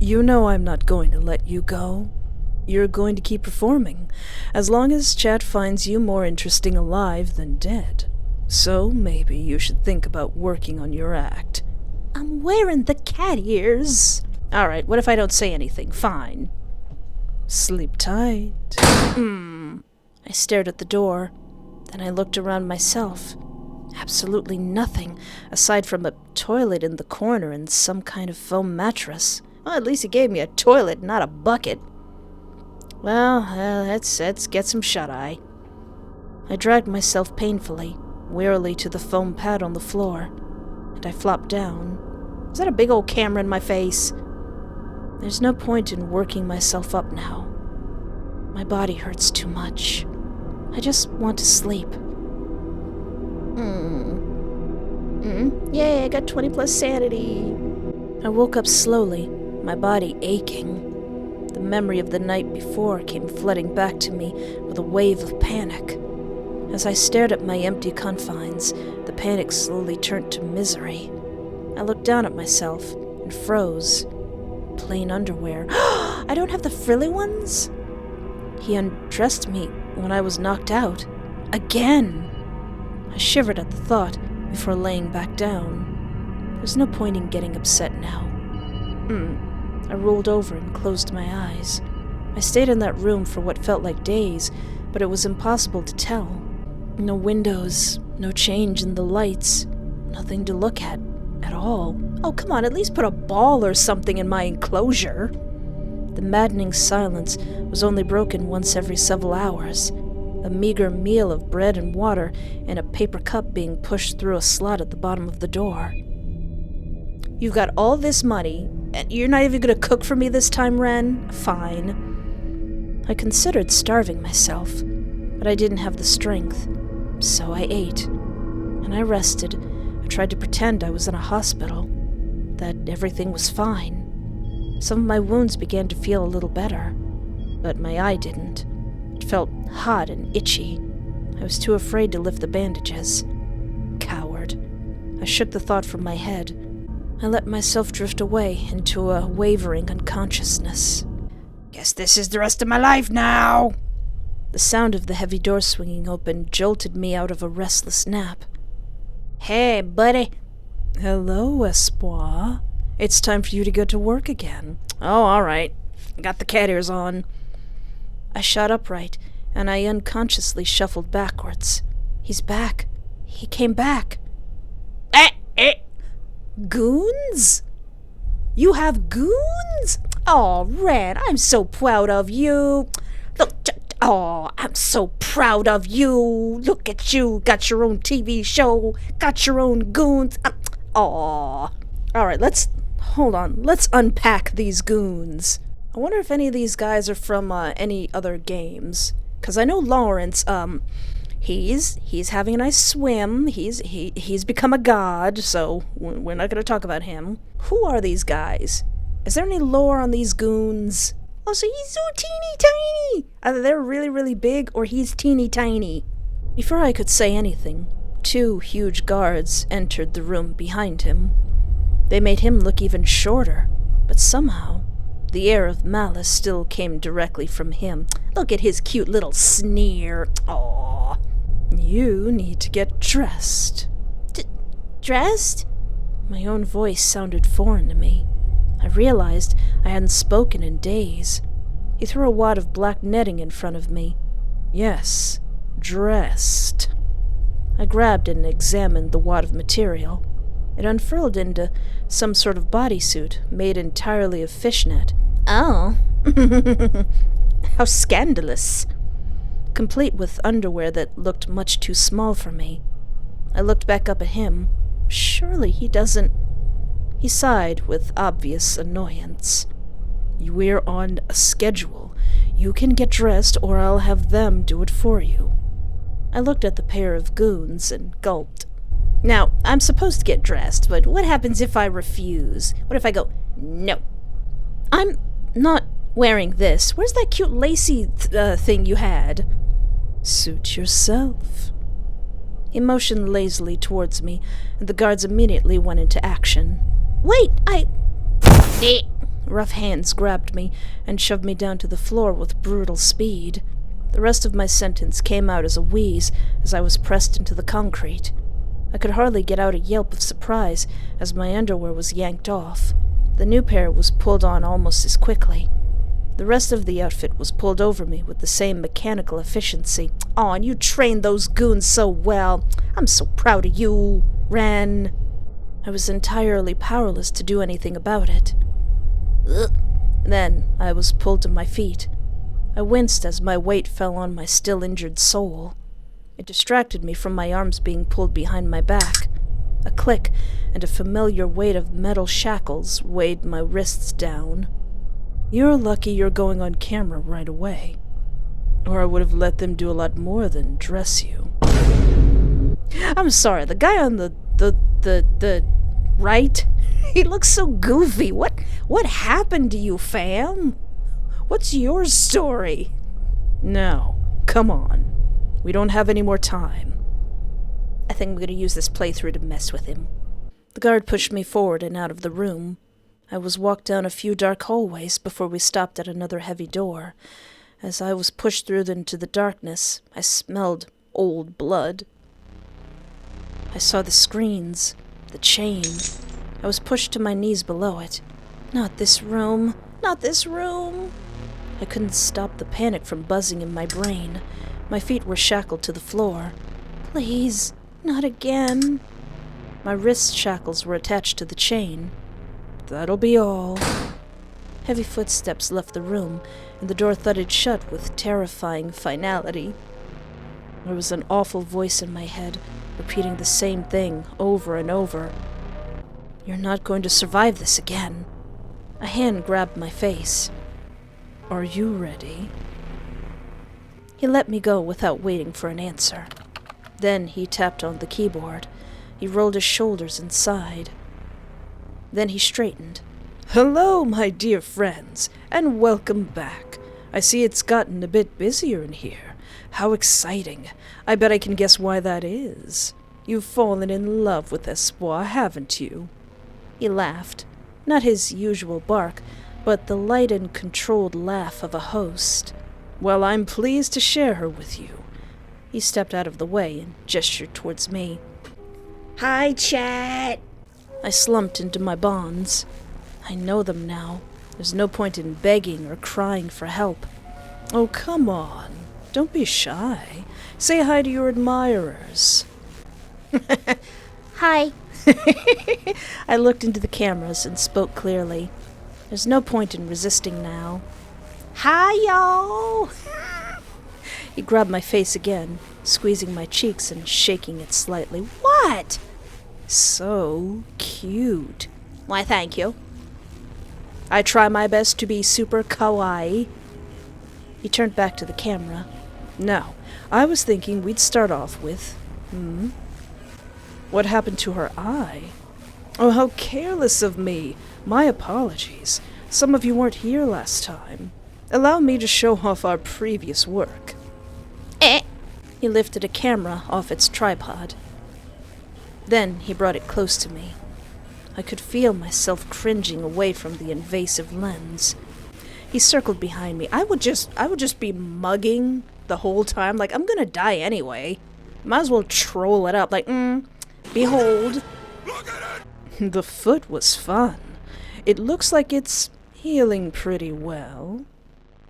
You know I'm not going to let you go. You're going to keep performing, as long as chat finds you more interesting alive than dead. So maybe you should think about working on your act. I'm wearing the cat ears. All right, what if I don't say anything? Fine. Sleep tight. I stared at the door. Then I looked around myself. Absolutely nothing, aside from a toilet in the corner and some kind of foam mattress. Well, at least he gave me a toilet, not a bucket. Well, let's get some shut-eye. I dragged myself painfully, wearily to the foam pad on the floor, and I flopped down. Is that a big old camera in my face? There's no point in working myself up now. My body hurts too much. I just want to sleep. Yay, I got 20 plus sanity. I woke up slowly, my body aching. The memory of the night before came flooding back to me with a wave of panic. As I stared at my empty confines, the panic slowly turned to misery. I looked down at myself and froze. Plain underwear. I don't have the frilly ones? He undressed me when I was knocked out. Again! I shivered at the thought before laying back down. There's no point in getting upset now. I rolled over and closed my eyes. I stayed in that room for what felt like days, but it was impossible to tell. No windows, no change in the lights, nothing to look at all. Oh, come on, at least put a ball or something in my enclosure. The maddening silence was only broken once every several hours. A meager meal of bread and water in a paper cup being pushed through a slot at the bottom of the door. You've got all this money, and you're not even going to cook for me this time, Ren? Fine. I considered starving myself, but I didn't have the strength, so I ate. And I rested. I tried to pretend I was in a hospital, that everything was fine. Some of my wounds began to feel a little better, but my eye didn't. It felt hot and itchy. I was too afraid to lift the bandages. Coward. I shook the thought from my head. I let myself drift away into a wavering unconsciousness. Guess this is the rest of my life now! The sound of the heavy door swinging open jolted me out of a restless nap. Hey, buddy. Hello, Espoir. It's time for you to go to work again. Oh, all right. Got the cat ears on. I shot upright, and I unconsciously shuffled backwards. He's back. He came back. Goons? You have goons? Oh, Ren, I'm so proud of you. Look, I'm so proud of you. Look at you. Got your own TV show. Got your own goons. All right, let's unpack these goons. I wonder if any of these guys are from any other games. Because I know Lawrence, he's having a nice swim. He's become a god, so we're not going to talk about him. Who are these guys? Is there any lore on these goons? Oh, so he's so teeny tiny! Either they're really, really big, or he's teeny tiny. Before I could say anything, 2 huge guards entered the room behind him. They made him look even shorter, but somehow the air of malice still came directly from him. Look at his cute little sneer. Aww. You need to get dressed. Dressed? My own voice sounded foreign to me. I realized I hadn't spoken in days. He threw a wad of black netting in front of me. Yes, dressed. I grabbed and examined the wad of material. It unfurled into some sort of bodysuit made entirely of fishnet. Oh. How scandalous. Complete with underwear that looked much too small for me. I looked back up at him. Surely he doesn't... He sighed with obvious annoyance. We're on a schedule. You can get dressed, or I'll have them do it for you. I looked at the pair of goons and gulped. Now, I'm supposed to get dressed, but what happens if I refuse? What if I go, no? I'm not wearing this. Where's that cute lacy thing you had? Suit yourself. He motioned lazily towards me, and the guards immediately went into action. Wait, Rough hands grabbed me and shoved me down to the floor with brutal speed. The rest of my sentence came out as a wheeze as I was pressed into the concrete. I could hardly get out a yelp of surprise as my underwear was yanked off. The new pair was pulled on almost as quickly. The rest of the outfit was pulled over me with the same mechanical efficiency. Aw, and you trained those goons so well. I'm so proud of you, Ren. I was entirely powerless to do anything about it. Ugh. Then I was pulled to my feet. I winced as my weight fell on my still injured soul. It distracted me from my arms being pulled behind my back. A click and a familiar weight of metal shackles weighed my wrists down. You're lucky you're going on camera right away, or I would have let them do a lot more than dress you. I'm sorry, the guy on the right? He looks so goofy. What happened to you, fam? What's your story? Now, come on. We don't have any more time. I think I'm going to use this playthrough to mess with him. The guard pushed me forward and out of the room. I was walked down a few dark hallways before we stopped at another heavy door. As I was pushed through into the darkness, I smelled old blood. I saw the screens, the chain. I was pushed to my knees below it. Not this room. Not this room. I couldn't stop the panic from buzzing in my brain. My feet were shackled to the floor. Please, not again. My wrist shackles were attached to the chain. That'll be all. Heavy footsteps left the room, and the door thudded shut with terrifying finality. There was an awful voice in my head, repeating the same thing over and over. You're not going to survive this again. A hand grabbed my face. Are you ready? He let me go without waiting for an answer. Then he tapped on the keyboard. He rolled his shoulders and sighed. Then he straightened. Hello, my dear friends, and welcome back. I see it's gotten a bit busier in here. How exciting. I bet I can guess why that is. You've fallen in love with Espoir, haven't you? He laughed. Not his usual bark, but the light and controlled laugh of a host. Well, I'm pleased to share her with you. He stepped out of the way and gestured towards me. Hi, chat. I slumped into my bonds. I know them now. There's no point in begging or crying for help. Oh, come on. Don't be shy. Say hi to your admirers. Hi. I looked into the cameras and spoke clearly. There's no point in resisting now. Hi, y'all. He grabbed my face again, squeezing my cheeks and shaking it slightly. What? So cute. Why, thank you. I try my best to be super kawaii. He turned back to the camera. Now, I was thinking we'd start off with... What happened to her eye? Oh, how careless of me. My apologies. Some of you weren't here last time. Allow me to show off our previous work. He lifted a camera off its tripod. Then he brought it close to me. I could feel myself cringing away from the invasive lens. He circled behind me. I would just be mugging the whole time. Like, I'm gonna die anyway. Might as well troll it up. Like, behold. Look at it! The foot was fun. It looks like it's healing pretty well.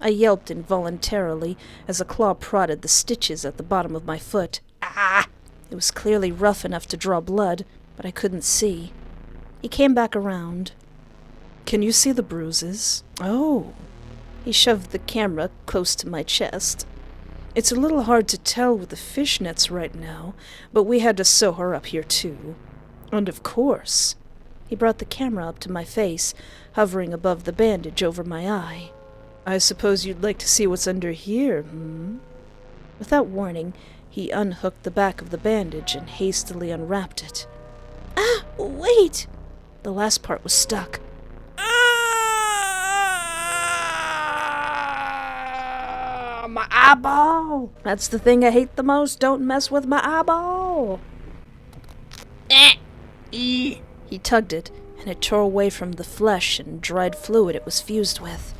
I yelped involuntarily as a claw prodded the stitches at the bottom of my foot. Ah! It was clearly rough enough to draw blood, but I couldn't see. He came back around. Can you see the bruises? Oh. He shoved the camera close to my chest. It's a little hard to tell with the fishnets right now, but we had to sew her up here too. And of course. He brought the camera up to my face, hovering above the bandage over my eye. I suppose you'd like to see what's under here, hmm? Without warning, he unhooked the back of the bandage and hastily unwrapped it. Ah, wait! The last part was stuck. Ah, my eyeball! That's the thing I hate the most. Don't mess with my eyeball! He tugged it, and it tore away from the flesh and dried fluid it was fused with.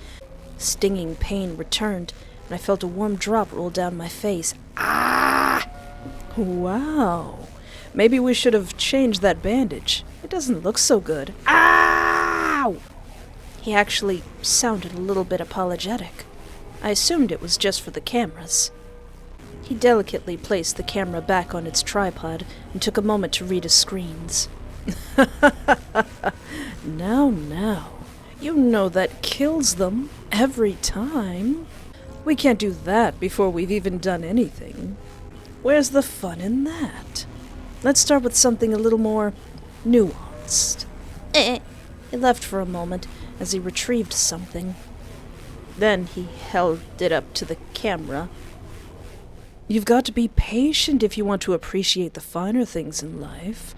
Stinging pain returned, and I felt a warm drop roll down my face. Ah! Wow. Maybe we should have changed that bandage. It doesn't look so good. Ow! He actually sounded a little bit apologetic. I assumed it was just for the cameras. He delicately placed the camera back on its tripod and took a moment to read his screens. Now. You know that kills them every time. We can't do that before we've even done anything. Where's the fun in that? Let's start with something a little more nuanced. He left for a moment as he retrieved something. Then he held it up to the camera. You've got to be patient if you want to appreciate the finer things in life.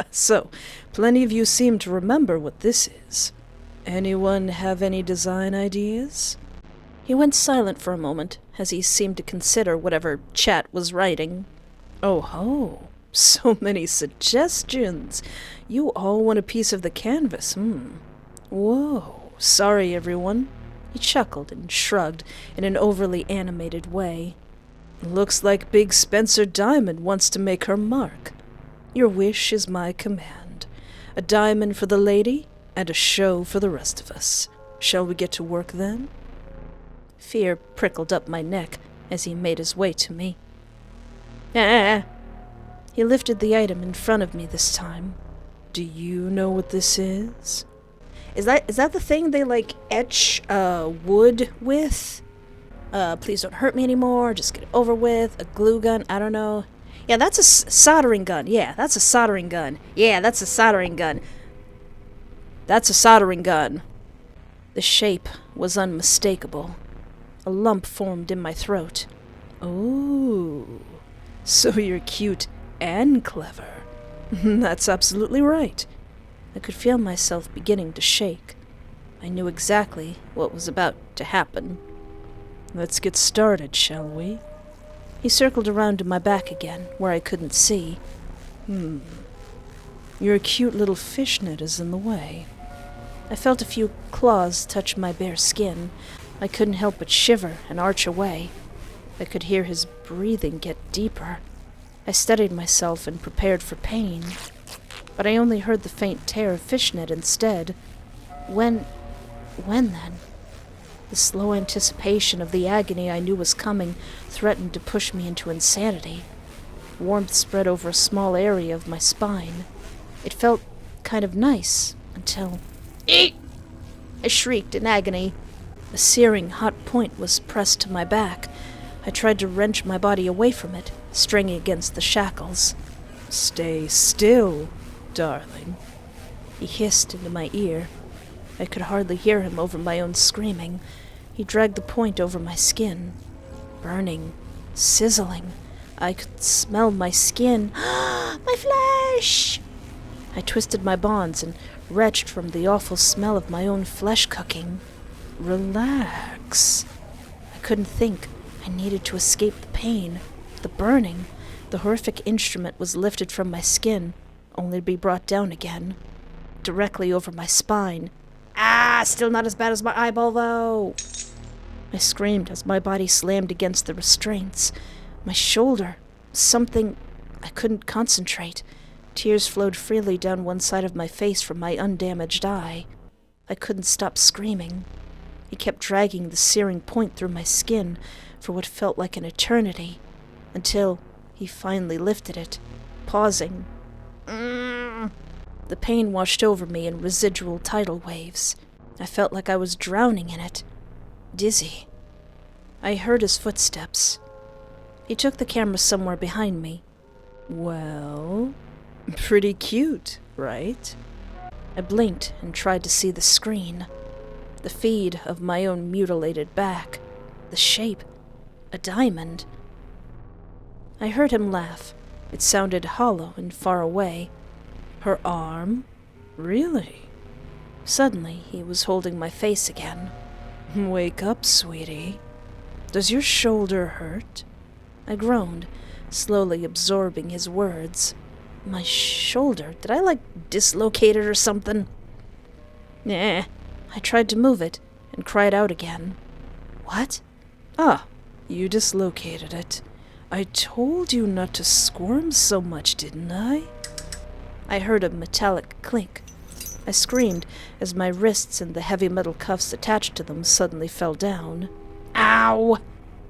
So, plenty of you seem to remember what this is. Anyone have any design ideas? He went silent for a moment as he seemed to consider whatever Chat was writing. Oh ho, so many suggestions. You all want a piece of the canvas, Whoa, sorry everyone. He chuckled and shrugged in an overly animated way. Looks like Big Spencer Diamond wants to make her mark. Your wish is my command. A diamond for the lady, and a show for the rest of us. Shall we get to work then? Fear prickled up my neck as he made his way to me. He lifted the item in front of me this time. Do you know what this is? Is that the thing they, etch wood with? Please don't hurt me anymore, just get it over with. A glue gun, I don't know. Yeah, that's a soldering gun. Yeah, that's a soldering gun. Yeah, that's a soldering gun. That's a soldering gun. The shape was unmistakable. A lump formed in my throat. Oh, so you're cute and clever. That's absolutely right. I could feel myself beginning to shake. I knew exactly what was about to happen. Let's get started, shall we? He circled around to my back again, where I couldn't see. Your cute little fishnet is in the way. I felt a few claws touch my bare skin. I couldn't help but shiver and arch away. I could hear his breathing get deeper. I steadied myself and prepared for pain. But I only heard the faint tear of fishnet instead. When then? The slow anticipation of the agony I knew was coming threatened to push me into insanity. Warmth spread over a small area of my spine. It felt kind of nice until... Eat! I shrieked in agony. A searing hot point was pressed to my back. I tried to wrench my body away from it, stringing against the shackles. Stay still, darling. He hissed into my ear. I could hardly hear him over my own screaming. He dragged the point over my skin. Burning, sizzling. I could smell my skin. My flesh! I twisted my bonds and retched from the awful smell of my own flesh cooking. Relax. I couldn't think. I needed to escape the pain, the burning. The horrific instrument was lifted from my skin, only to be brought down again, directly over my spine. Ah, still not as bad as my eyeball, though. I screamed as my body slammed against the restraints. My shoulder, something... I couldn't concentrate. Tears flowed freely down one side of my face from my undamaged eye. I couldn't stop screaming. He kept dragging the searing point through my skin for what felt like an eternity, until he finally lifted it, pausing. The pain washed over me in residual tidal waves. I felt like I was drowning in it. Dizzy. I heard his footsteps. He took the camera somewhere behind me. Well, pretty cute, right? I blinked and tried to see the screen. The feed of my own mutilated back. The shape. A diamond. I heard him laugh. It sounded hollow and far away. Her arm? Really? Suddenly, he was holding my face again. Wake up, sweetie. Does your shoulder hurt? I groaned, slowly absorbing his words. My shoulder? Did I, dislocate it or something? Nah. I tried to move it and cried out again. What? Ah, you dislocated it. I told you not to squirm so much, didn't I? I heard a metallic clink. I screamed as my wrists and the heavy metal cuffs attached to them suddenly fell down. Ow!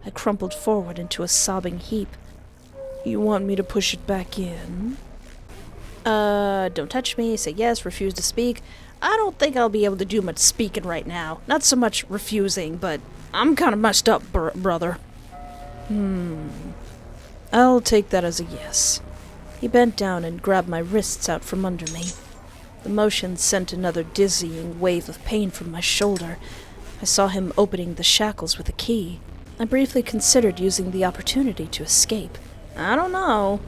I crumpled forward into a sobbing heap. You want me to push it back in? Don't touch me, say yes, refuse to speak. I don't think I'll be able to do much speaking right now. Not so much refusing, but I'm kind of messed up, brother. I'll take that as a yes. He bent down and grabbed my wrists out from under me. The motion sent another dizzying wave of pain from my shoulder. I saw him opening the shackles with a key. I briefly considered using the opportunity to escape. I don't know.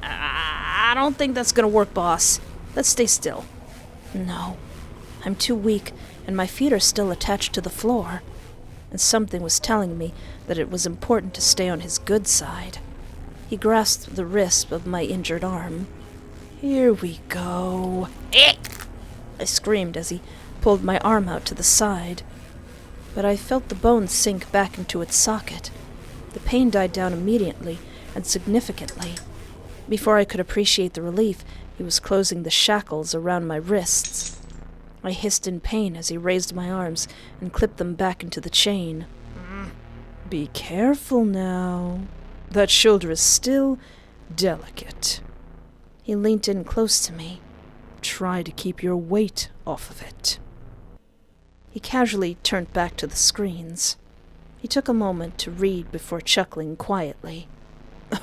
I don't think that's gonna work, boss. Let's stay still. No. I'm too weak, and my feet are still attached to the floor. And something was telling me that it was important to stay on his good side. He grasped the wrist of my injured arm. Here we go. I screamed as he pulled my arm out to the side. But I felt the bone sink back into its socket. The pain died down immediately and significantly. Before I could appreciate the relief, he was closing the shackles around my wrists. I hissed in pain as he raised my arms and clipped them back into the chain. Be careful now. That shoulder is still delicate. He leaned in close to me. Try to keep your weight off of it. He casually turned back to the screens. He took a moment to read before chuckling quietly.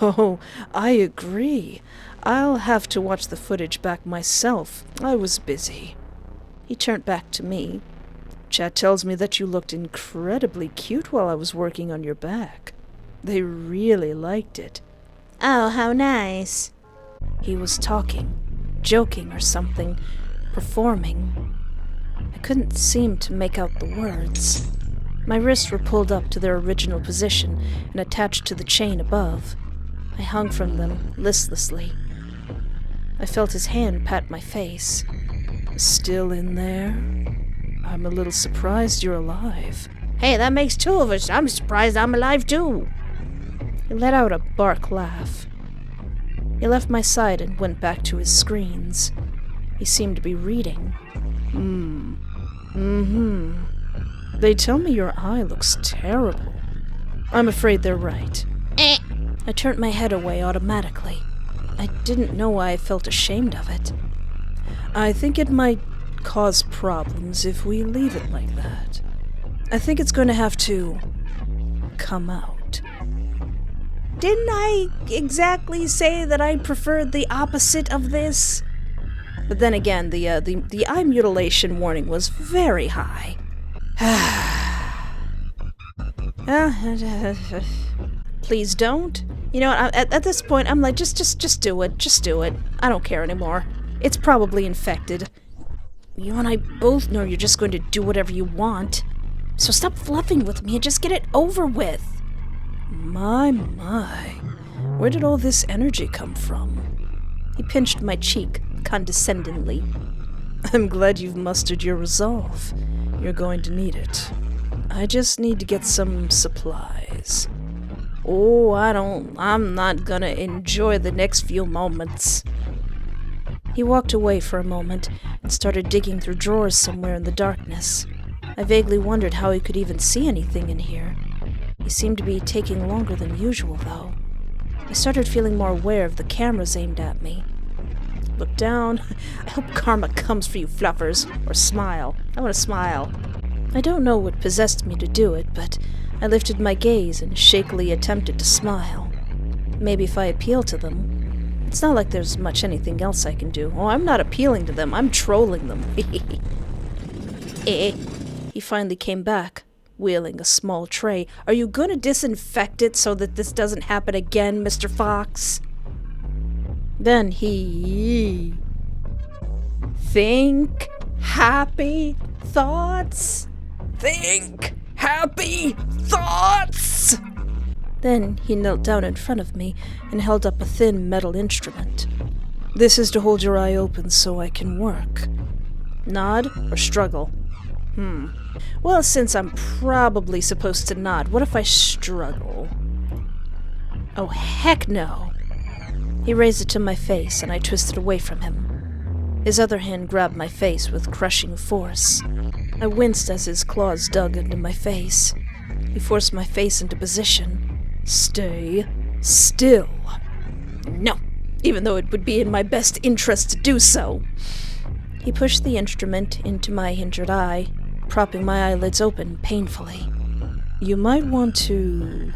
Oh, I agree. I'll have to watch the footage back myself. I was busy. He turned back to me. Chat tells me that you looked incredibly cute while I was working on your back. They really liked it. Oh, how nice. He was talking, joking or something, performing. I couldn't seem to make out the words. My wrists were pulled up to their original position and attached to the chain above. I hung from them listlessly. I felt his hand pat my face. Still in there? I'm a little surprised you're alive. Hey, that makes two of us. I'm surprised I'm alive too. He let out a bark laugh. He left my side and went back to his screens. He seemed to be reading. They tell me your eye looks terrible. I'm afraid they're right. I turned my head away automatically. I didn't know why I felt ashamed of it. I think it might cause problems if we leave it like that. I think it's going to have to come out. Didn't I exactly say that I preferred the opposite of this? But then again, the eye mutilation warning was very high. Please don't. You know, at this point, I'm like, just do it. Just do it. I don't care anymore. It's probably infected. You and I both know you're just going to do whatever you want. So stop fluffing with me and just get it over with. My. Where did all this energy come from? He pinched my cheek condescendingly. I'm glad you've mustered your resolve. You're going to need it. I just need to get some supplies. Oh, I'm not gonna enjoy the next few moments. He walked away for a moment and started digging through drawers somewhere in the darkness. I vaguely wondered how he could even see anything in here. He seemed to be taking longer than usual, though. I started feeling more aware of the cameras aimed at me. Look down. I hope karma comes for you fluffers. Or smile. I want to smile. I don't know what possessed me to do it, but I lifted my gaze and shakily attempted to smile. Maybe if I appeal to them, It's not like there's much anything else I can do. Oh, I'm not appealing to them, I'm trolling them. He finally came back, wheeling a small tray. Are you gonna disinfect it so that this doesn't happen again, Mr. Fox? Then he... Think happy thoughts? Think happy thoughts! Then he knelt down in front of me and held up a thin metal instrument. This is to hold your eye open so I can work. Nod or struggle? Well, since I'm probably supposed to nod, what if I struggle? Oh, heck no! He raised it to my face and I twisted away from him. His other hand grabbed my face with crushing force. I winced as his claws dug into my face. He forced my face into position. Stay still. No, even though it would be in my best interest to do so. He pushed the instrument into my injured eye, propping my eyelids open painfully. You might want to...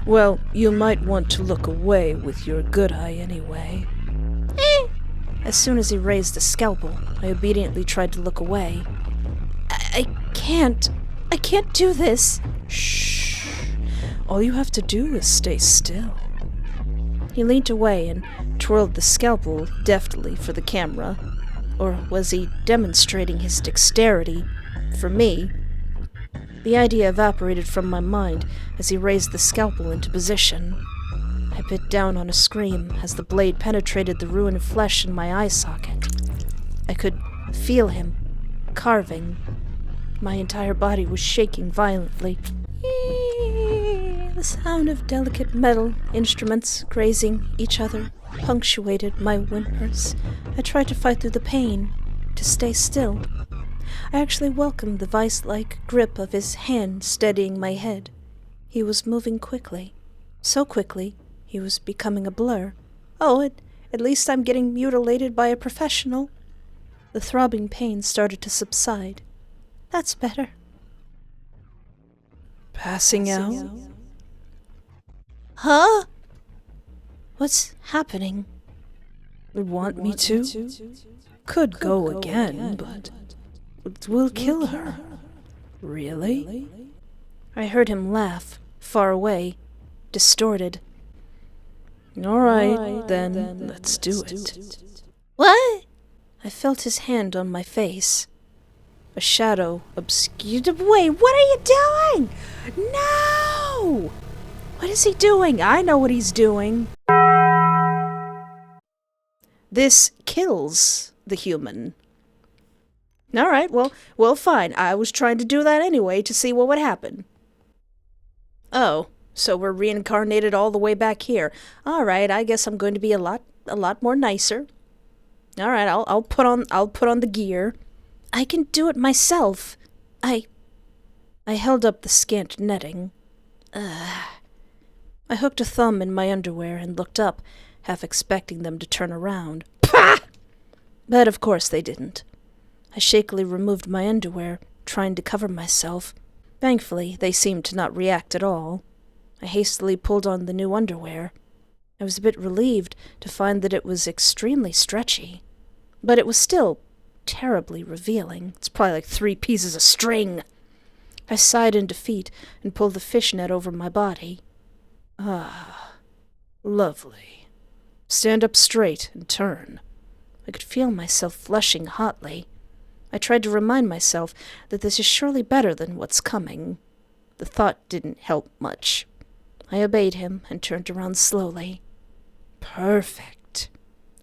Well, you might want to look away with your good eye anyway. As soon as he raised the scalpel, I obediently tried to look away. I can't do this. Shh. All you have to do is stay still. He leaned away and twirled the scalpel deftly for the camera. Or was he demonstrating his dexterity for me? The idea evaporated from my mind as he raised the scalpel into position. I bit down on a scream as the blade penetrated the ruined flesh in my eye socket. I could feel him carving. My entire body was shaking violently. The sound of delicate metal instruments grazing each other punctuated my whimpers. I tried to fight through the pain, to stay still. I actually welcomed the vice-like grip of his hand steadying my head. He was moving quickly. So quickly, he was becoming a blur. Oh, at least I'm getting mutilated by a professional. The throbbing pain started to subside. That's better. Passing out? Huh? What's happening? Want me to? Could go again, but we'll kill her. Really? I heard him laugh, far away, distorted. All right, then let's do it. What? I felt his hand on my face. A shadow obscured. Wait, what are you doing? No! What is he doing? I know what he's doing. This kills the human. Alright, well, fine. I was trying to do that anyway to see what would happen. Oh, so we're reincarnated all the way back here. Alright, I guess I'm going to be a lot more nicer. Alright, I'll put on the gear. I can do it myself. I held up the scant netting. I hooked a thumb in my underwear and looked up, half expecting them to turn around. Pah! But of course they didn't. I shakily removed my underwear, trying to cover myself. Thankfully, they seemed to not react at all. I hastily pulled on the new underwear. I was a bit relieved to find that it was extremely stretchy. But it was still terribly revealing. It's probably like 3 pieces of string. I sighed in defeat and pulled the fishnet over my body. Ah, lovely. Stand up straight and turn. I could feel myself flushing hotly. I tried to remind myself that this is surely better than what's coming. The thought didn't help much. I obeyed him and turned around slowly. Perfect.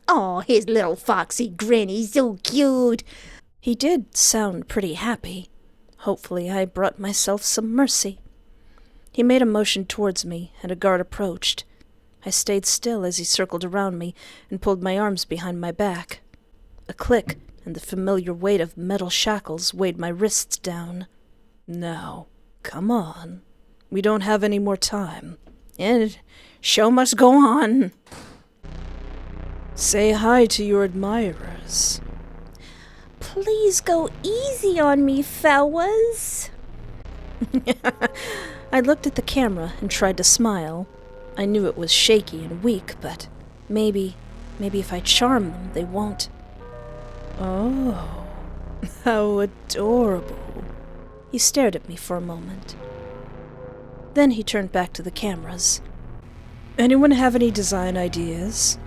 Oh, his little foxy grin, he's so cute. He did sound pretty happy. Hopefully I brought myself some mercy. He made a motion towards me, and a guard approached. I stayed still as he circled around me and pulled my arms behind my back. A click, and the familiar weight of metal shackles weighed my wrists down. Now, come on. We don't have any more time. And show must go on. Say hi to your admirers. Please go easy on me, fellas. I looked at the camera and tried to smile. I knew it was shaky and weak, but Maybe if I charm them, they won't. Oh, how adorable. He stared at me for a moment. Then he turned back to the cameras. Anyone have any design ideas?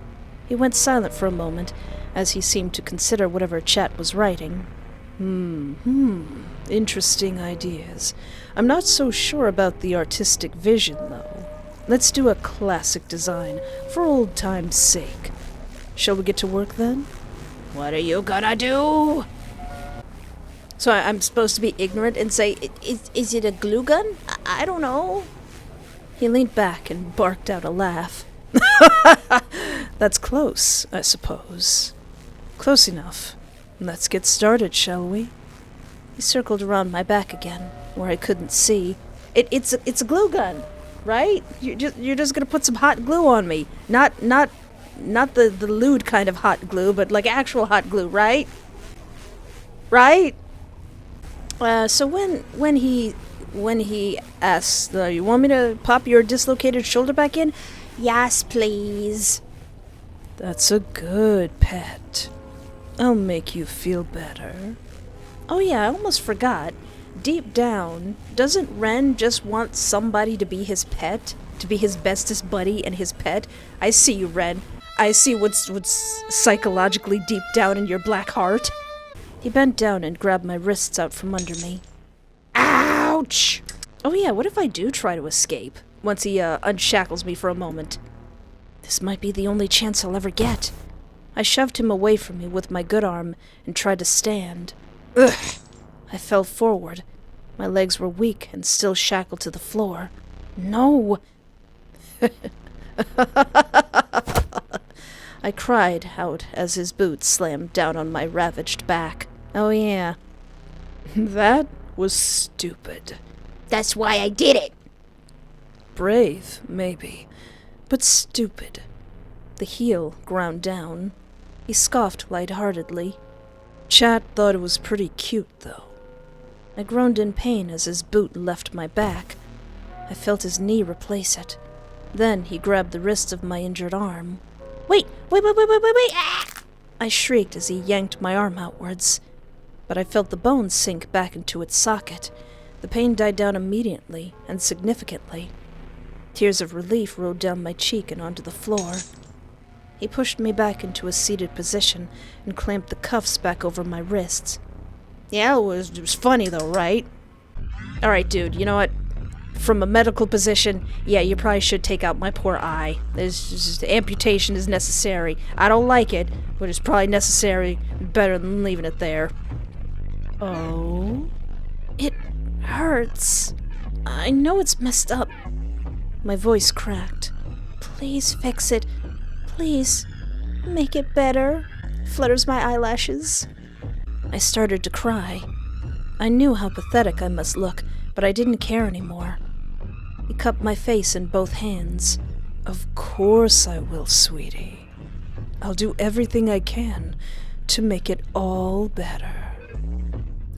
He went silent for a moment, as he seemed to consider whatever chat was writing. Interesting ideas. I'm not so sure about the artistic vision, though. Let's do a classic design, for old time's sake. Shall we get to work, then? What are you gonna do? So I'm supposed to be ignorant and say, is it a glue gun? I don't know. He leaned back and barked out a laugh. That's close, I suppose. Close enough. Let's get started, shall we? He circled around my back again, where I couldn't see. It's a glue gun, right? You're just gonna put some hot glue on me. Not the lewd kind of hot glue, but like actual hot glue, right? Right? So when he asks, you want me to pop your dislocated shoulder back in? Yes, please. That's a good pet. I'll make you feel better. Oh yeah, I almost forgot. Deep down, doesn't Ren just want somebody to be his pet? To be his bestest buddy and his pet? I see you, Ren. I see what's psychologically deep down in your black heart. He bent down and grabbed my wrists out from under me. Ouch! Oh yeah, what if I do try to escape? Once he unshackles me for a moment. This might be the only chance I'll ever get. I shoved him away from me with my good arm and tried to stand. Ugh! I fell forward. My legs were weak and still shackled to the floor. No! I cried out as his boots slammed down on my ravaged back. Oh yeah. That was stupid. That's why I did it! Brave, maybe, but stupid. The heel ground down. He scoffed lightheartedly. Chat thought it was pretty cute, though. I groaned in pain as his boot left my back. I felt his knee replace it. Then he grabbed the wrist of my injured arm. Wait! Ah! I shrieked as he yanked my arm outwards. But I felt the bone sink back into its socket. The pain died down immediately and significantly. Tears of relief rolled down my cheek and onto the floor. He pushed me back into a seated position and clamped the cuffs back over my wrists. Yeah, it was funny though, right? Alright, dude, you know what? From a medical position, yeah, you probably should take out my poor eye. Amputation is necessary. I don't like it, but it's probably necessary. Better than leaving it there. Oh? It hurts. I know it's messed up. My voice cracked. Please fix it. Please. Make it better. Flutters my eyelashes. I started to cry. I knew how pathetic I must look, but I didn't care anymore. He cupped my face in both hands. Of course I will, sweetie. I'll do everything I can to make it all better.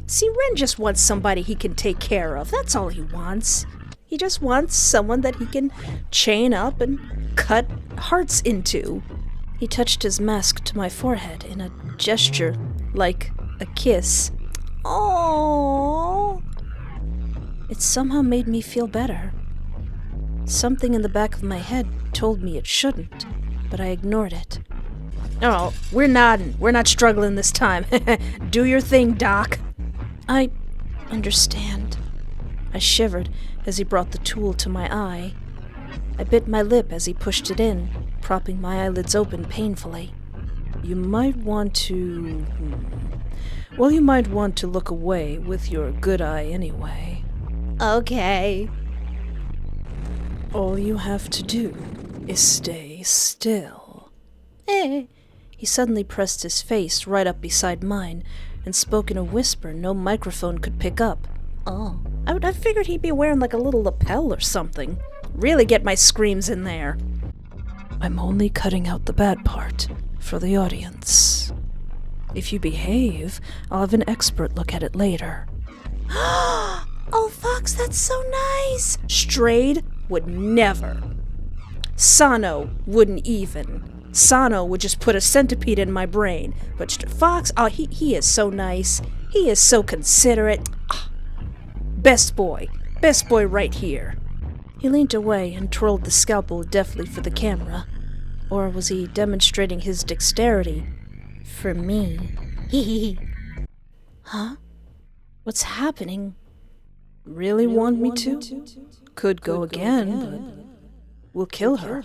See, Ren just wants somebody he can take care of. That's all he wants. He just wants someone that he can chain up and cut hearts into. He touched his mask to my forehead in a gesture like a kiss. Oh! It somehow made me feel better. Something in the back of my head told me it shouldn't, but I ignored it. Oh, we're nodding. We're not struggling this time. Do your thing, Doc. I understand. I shivered as he brought the tool to my eye. I bit my lip as he pushed it in, propping my eyelids open painfully. You might want to... Well, you might want to look away with your good eye anyway. Okay. All you have to do is stay still. He suddenly pressed his face right up beside mine and spoke in a whisper no microphone could pick up. Oh. I figured he'd be wearing like a little lapel or something. Really get my screams in there. I'm only cutting out the bad part for the audience. If you behave, I'll have an expert look at it later. Oh, Fox, that's so nice. Strade would never. Sano wouldn't even. Sano would just put a centipede in my brain. But Fox, oh, he is so nice. He is so considerate. Best boy right here. He leaned away and twirled the scalpel deftly for the camera. Or was he demonstrating his dexterity for me? Huh? What's happening? Really want me to? Could go again, but we'll kill her.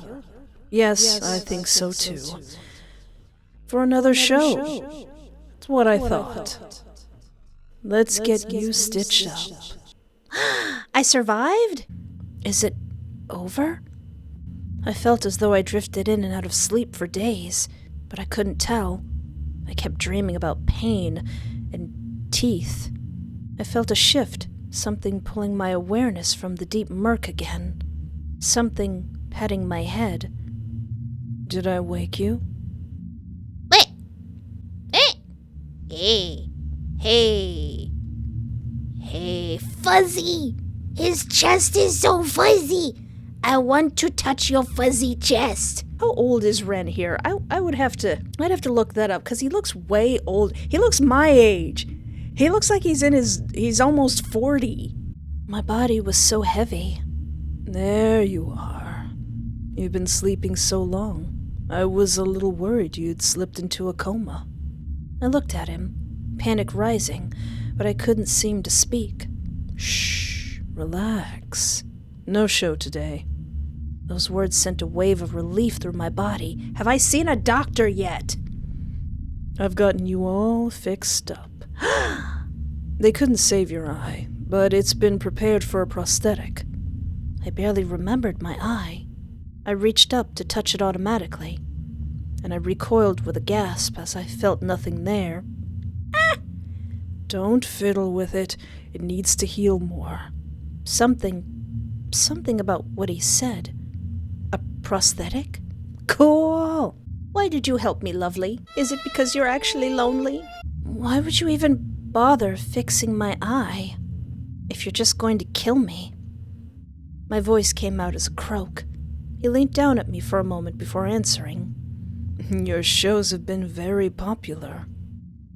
Yes, I think so too. For another show. That's what I thought. Let's get you stitched up. I survived? Is it over? I felt as though I drifted in and out of sleep for days, but I couldn't tell. I kept dreaming about pain and teeth. I felt a shift, something pulling my awareness from the deep murk again. Something patting my head. Did I wake you? Hey, Fuzzy! His chest is so fuzzy! I want to touch your fuzzy chest. How old is Ren here? I'd have to look that up, because he looks way old. He looks my age. He looks like he's almost 40. My body was so heavy. There you are. You've been sleeping so long. I was a little worried you'd slipped into a coma. I looked at him, panic rising, but I couldn't seem to speak. Shh, relax. No show today. Those words sent a wave of relief through my body. Have I seen a doctor yet? I've gotten you all fixed up. They couldn't save your eye, but it's been prepared for a prosthetic. I barely remembered my eye. I reached up to touch it automatically, and I recoiled with a gasp as I felt nothing there. Don't fiddle with it. It needs to heal more. Something about what he said. A prosthetic? Cool! Why did you help me, lovely? Is it because you're actually lonely? Why would you even bother fixing my eye if you're just going to kill me? My voice came out as a croak. He leaned down at me for a moment before answering. Your shows have been very popular.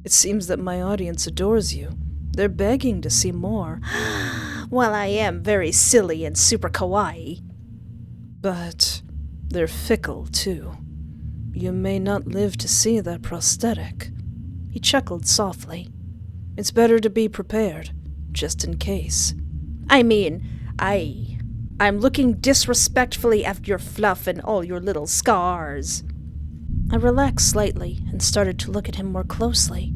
It seems that my audience adores you. They're begging to see more. Well, I am very silly and super kawaii. But they're fickle, too. You may not live to see that prosthetic. He chuckled softly. It's better to be prepared, just in case. I mean, I'm looking disrespectfully at your fluff and all your little scars. I relaxed slightly and started to look at him more closely.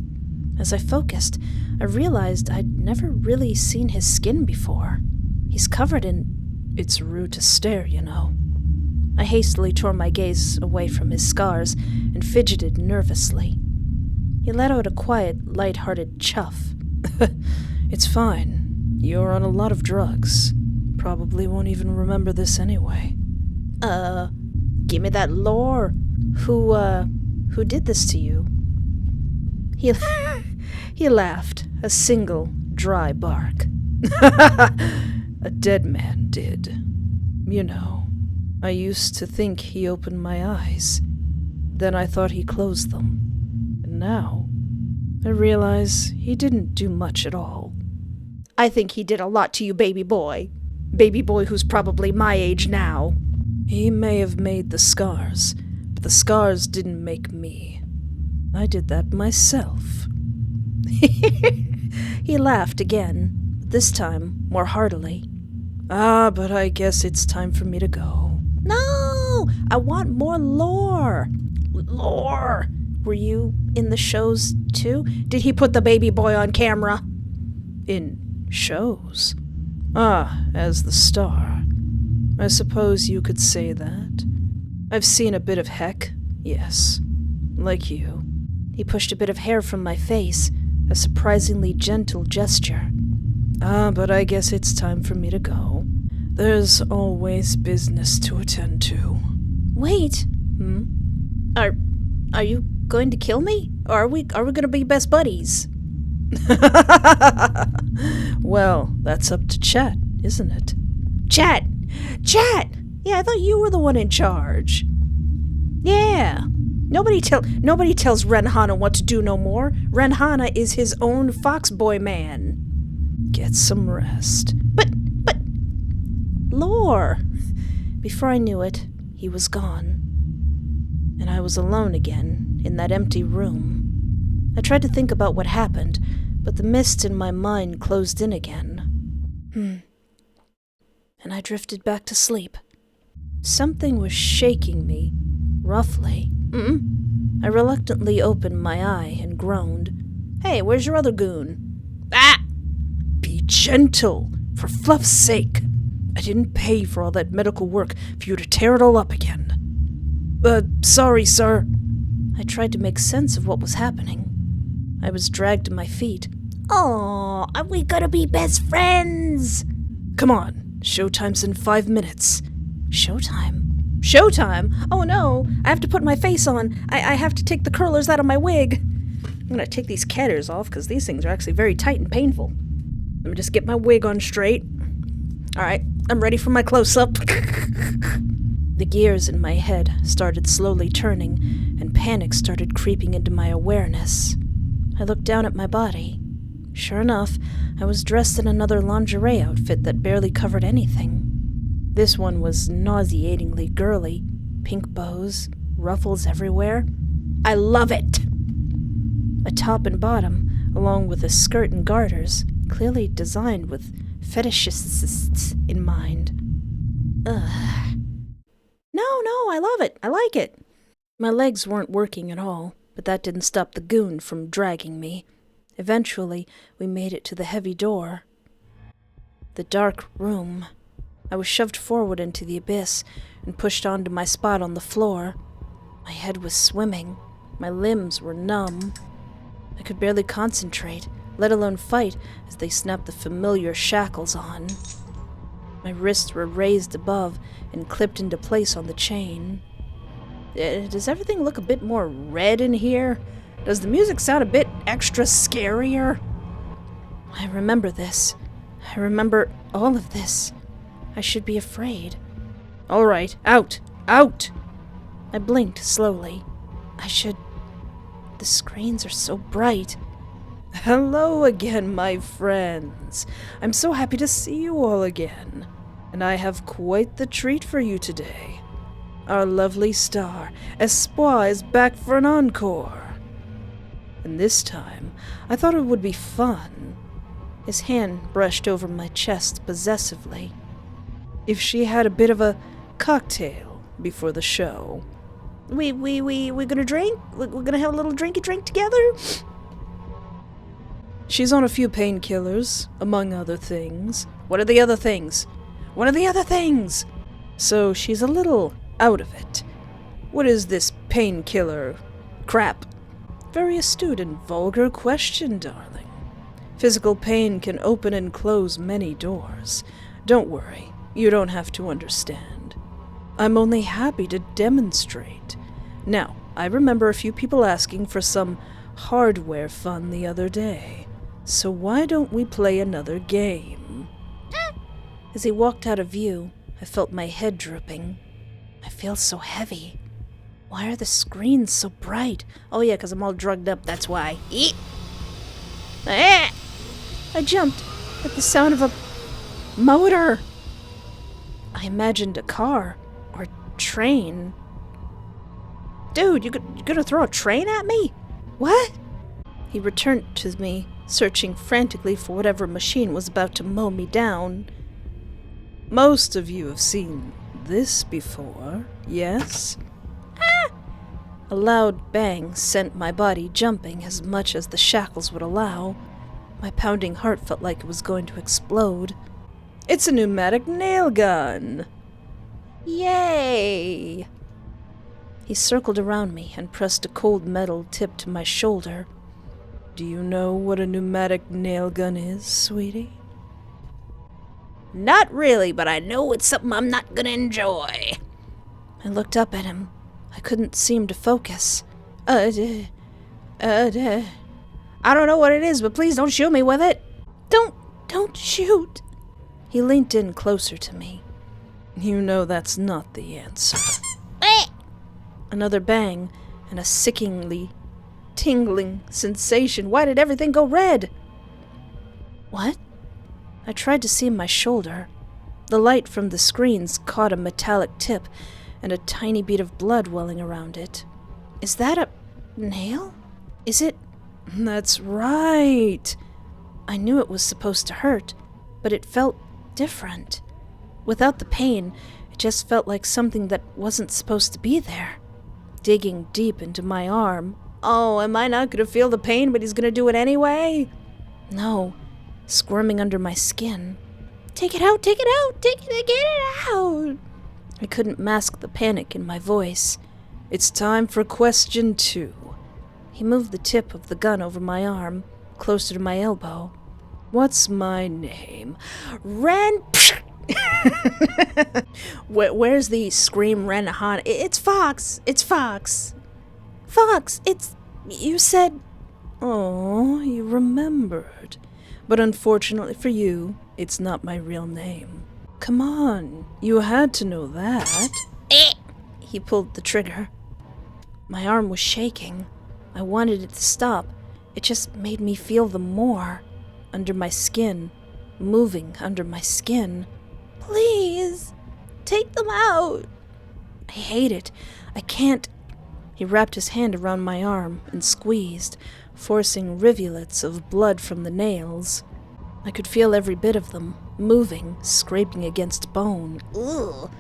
As I focused, I realized I'd never really seen his skin before. He's covered in... It's rude to stare, you know. I hastily tore my gaze away from his scars and fidgeted nervously. He let out a quiet, light-hearted chuff. It's fine. You're on a lot of drugs. Probably won't even remember this anyway. Give me that lore. Who did this to you? He laughed, a single, dry bark. A dead man did. You know, I used to think he opened my eyes. Then I thought he closed them. And now, I realize he didn't do much at all. I think he did a lot to you, baby boy. Baby boy who's probably my age now. He may have made the scars, but the scars didn't make me. I did that myself. He laughed again, this time more heartily. But I guess it's time for me to go. No! I want more lore! Lore! Were you in the shows, too? Did he put the baby boy on camera? In shows? As the star. I suppose you could say that. I've seen a bit of heck, yes. Like you. He pushed a bit of hair from my face, a surprisingly gentle gesture. But I guess it's time for me to go. There's always business to attend to. Wait. Are you going to kill me? Or are we going to be best buddies? Well, that's up to Chat, isn't it? Chat! Yeah, I thought you were the one in charge. Yeah. Nobody tells Ren Hana what to do no more. Ren Hana is his own foxboy man. Get some rest. But, Lore. Before I knew it, he was gone. And I was alone again, in that empty room. I tried to think about what happened, but the mist in my mind closed in again. And I drifted back to sleep. Something was shaking me, roughly. I reluctantly opened my eye and groaned. Hey, where's your other goon? Ah! Be gentle, for fluff's sake. I didn't pay for all that medical work for you to tear it all up again. Sorry, sir. I tried to make sense of what was happening. I was dragged to my feet. Oh, are we gonna be best friends? Come on, showtime's in 5 minutes. Showtime? Oh no, I have to put my face on. I have to take the curlers out of my wig. I'm gonna take these cat ears off because these things are actually very tight and painful. Let me just get my wig on straight. Alright, I'm ready for my close-up. The gears in my head started slowly turning, and panic started creeping into my awareness. I looked down at my body. Sure enough, I was dressed in another lingerie outfit that barely covered anything. This one was nauseatingly girly. Pink bows, ruffles everywhere. I love it! A top and bottom, along with a skirt and garters, clearly designed with fetishists in mind. Ugh. No, I love it. I like it. My legs weren't working at all, but that didn't stop the goon from dragging me. Eventually, we made it to the heavy door. The dark room. I was shoved forward into the abyss and pushed onto my spot on the floor. My head was swimming. My limbs were numb. I could barely concentrate, let alone fight, as they snapped the familiar shackles on. My wrists were raised above and clipped into place on the chain. Does everything look a bit more red in here? Does the music sound a bit extra scarier? I remember this. I remember all of this. I should be afraid. All right, out! Out! I blinked slowly. The screens are so bright. Hello again, my friends. I'm so happy to see you all again. And I have quite the treat for you today. Our lovely star, Espoir, is back for an encore. And this time, I thought it would be fun. His hand brushed over my chest possessively. If she had a bit of a cocktail before the show. We gonna drink? We're gonna have a little drinky drink together? She's on a few painkillers, among other things. What are the other things? So she's a little out of it. What is this painkiller crap? Very astute and vulgar question, darling. Physical pain can open and close many doors. Don't worry, you don't have to understand. I'm only happy to demonstrate. Now, I remember a few people asking for some hardware fun the other day. So why don't we play another game? As he walked out of view, I felt my head drooping. I feel so heavy. Why are the screens so bright? Oh yeah, because I'm all drugged up, that's why. Eep. Ah! I jumped at the sound of a motor. I imagined a car or train. Dude, you gonna throw a train at me? What? He returned to me, searching frantically for whatever machine was about to mow me down. Most of you have seen this before, yes? Ah! A loud bang sent my body jumping as much as the shackles would allow. My pounding heart felt like it was going to explode. It's a pneumatic nail gun! Yay! He circled around me and pressed a cold metal tip to my shoulder. Do you know what a pneumatic nail gun is, sweetie? Not really, but I know it's something I'm not gonna enjoy. I looked up at him. I couldn't seem to focus. I don't know what it is, but please don't shoot me with it. Don't shoot. He leaned in closer to me. You know that's not the answer. Another bang, and a sickeningly tingling sensation. Why did everything go red? What? I tried to see my shoulder. The light from the screens caught a metallic tip and a tiny bead of blood welling around it. Is that a nail? Is it? That's right. I knew it was supposed to hurt, but it felt different. Without the pain, it just felt like something that wasn't supposed to be there. Digging deep into my arm. Oh, am I not going to feel the pain, but he's going to do it anyway? No, squirming under my skin. Take it out, get it out. I couldn't mask the panic in my voice. It's time for question 2. He moved the tip of the gun over my arm, closer to my elbow. What's my name? Ren... Where's the scream Ren Hana? It's Fox. Fox, you said... Oh, you remembered. But unfortunately for you, it's not my real name. Come on, you had to know that. He pulled the trigger. My arm was shaking. I wanted it to stop. It just made me feel them more. Under my skin. Moving under my skin. Please, take them out. I hate it. I can't. He wrapped his hand around my arm and squeezed, forcing rivulets of blood from the nails. I could feel every bit of them, moving, scraping against bone. Ugh.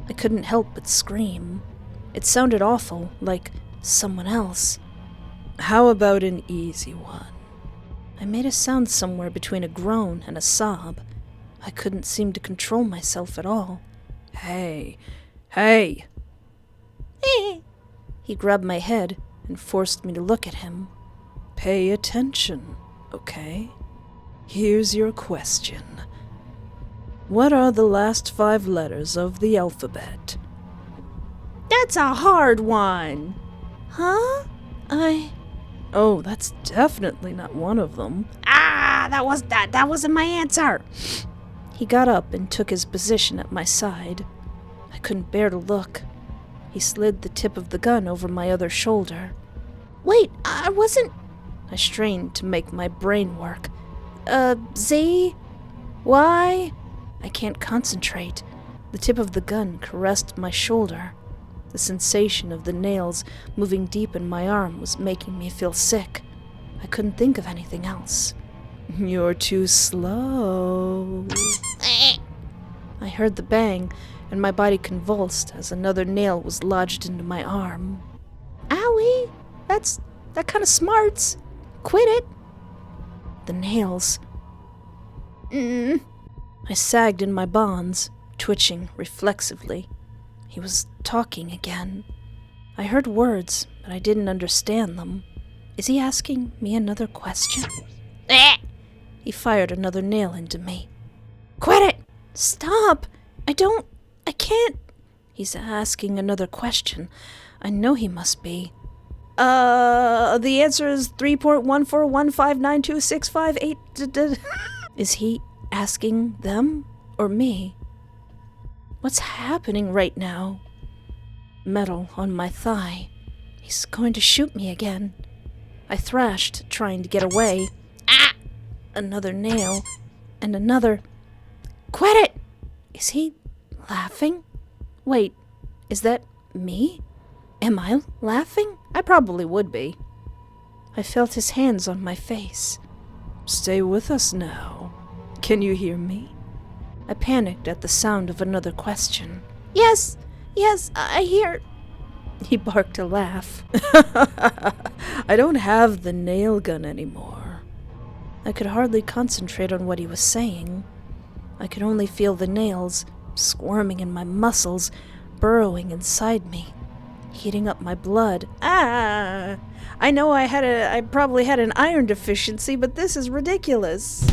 I couldn't help but scream. It sounded awful, like someone else. How about an easy one? I made a sound somewhere between a groan and a sob. I couldn't seem to control myself at all. Hey! He grabbed my head and forced me to look at him. Pay attention, okay? Here's your question. What are the last 5 letters of the alphabet? That's a hard one. Huh? Oh, that's definitely not one of them. That wasn't my answer. He got up and took his position at my side. I couldn't bear to look. He slid the tip of the gun over my other shoulder. Wait, I wasn't... I strained to make my brain work. Z? Y? I can't concentrate. The tip of the gun caressed my shoulder. The sensation of the nails moving deep in my arm was making me feel sick. I couldn't think of anything else. You're too slow. I heard the bang, and my body convulsed as another nail was lodged into my arm. Owie! That kind of smarts. Quit it. The nails. I sagged in my bonds, twitching reflexively. He was talking again. I heard words, but I didn't understand them. Is he asking me another question? He fired another nail into me. Quit it! Stop! I can't. He's asking another question. I know he must be. The answer is 3.141592658. Is he asking them or me? What's happening right now? Metal on my thigh. He's going to shoot me again. I thrashed, trying to get away. Another nail. And another. Quit it! Is he laughing? Wait, is that me? Am I laughing? I probably would be. I felt his hands on my face. Stay with us now. Can you hear me? I panicked at the sound of another question. Yes, I hear. He barked a laugh. I don't have the nail gun anymore. I could hardly concentrate on what he was saying. I could only feel the nails, squirming in my muscles, burrowing inside me, heating up my blood. I know I probably had an iron deficiency, but this is ridiculous.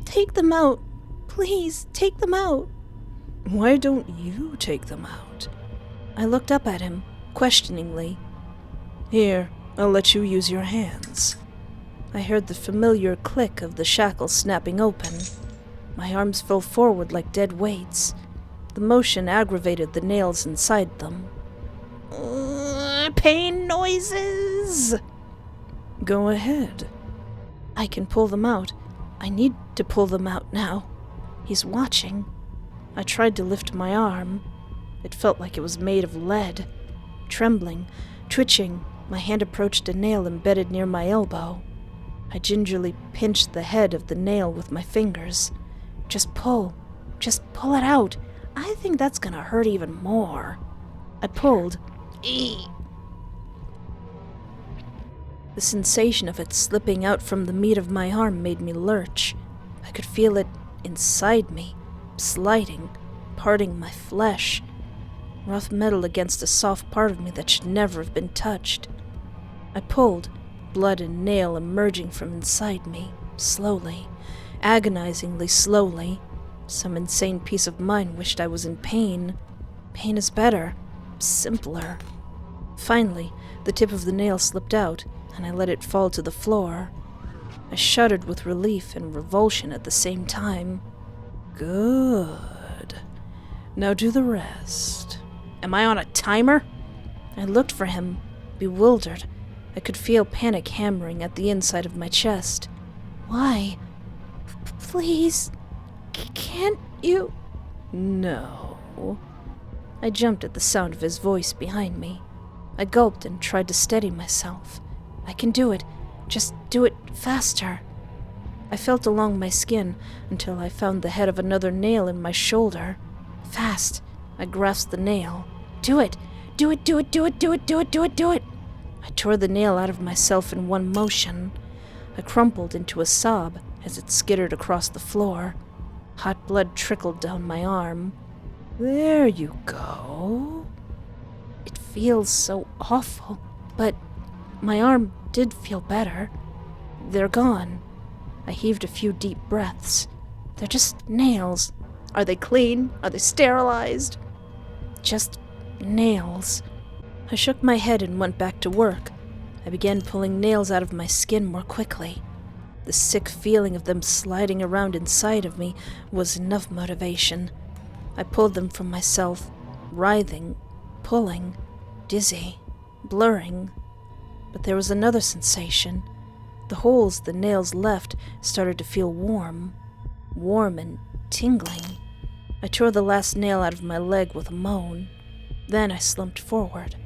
Take them out. Please, take them out. Why don't you take them out? I looked up at him, questioningly. Here, I'll let you use your hands. I heard the familiar click of the shackles snapping open. My arms fell forward like dead weights. The motion aggravated the nails inside them. pain noises? Go ahead. I can pull them out. I need to pull them out now. He's watching. I tried to lift my arm. It felt like it was made of lead. Trembling, twitching, my hand approached a nail embedded near my elbow. I gingerly pinched the head of the nail with my fingers. Just pull it out. I think that's gonna hurt even more. I pulled. The sensation of it slipping out from the meat of my arm made me lurch. I could feel it inside me, sliding, parting my flesh. Rough metal against a soft part of me that should never have been touched. I pulled, blood and nail emerging from inside me, slowly, agonizingly slowly. Some insane piece of mine wished I was in pain. Pain is better, simpler. Finally, the tip of the nail slipped out, and I let it fall to the floor. I shuddered with relief and revulsion at the same time. Good. Now do the rest. Am I on a timer? I looked for him, bewildered. I could feel panic hammering at the inside of my chest. Why? Please, can't you? No. I jumped at the sound of his voice behind me. I gulped and tried to steady myself. I can do it. Just do it faster. I felt along my skin until I found the head of another nail in my shoulder. Fast. I grasped the nail. Do it! Do it, do it, do it, do it, do it, do it, do it! I tore the nail out of myself in one motion. I crumpled into a sob as it skittered across the floor. Hot blood trickled down my arm. There you go. It feels so awful, but my arm did feel better. They're gone. I heaved a few deep breaths. They're just nails. Are they clean? Are they sterilized? Just nails. I shook my head and went back to work. I began pulling nails out of my skin more quickly. The sick feeling of them sliding around inside of me was enough motivation. I pulled them from myself, writhing, pulling, dizzy, blurring. But there was another sensation. The holes the nails left started to feel warm and tingling. I tore the last nail out of my leg with a moan. Then I slumped forward.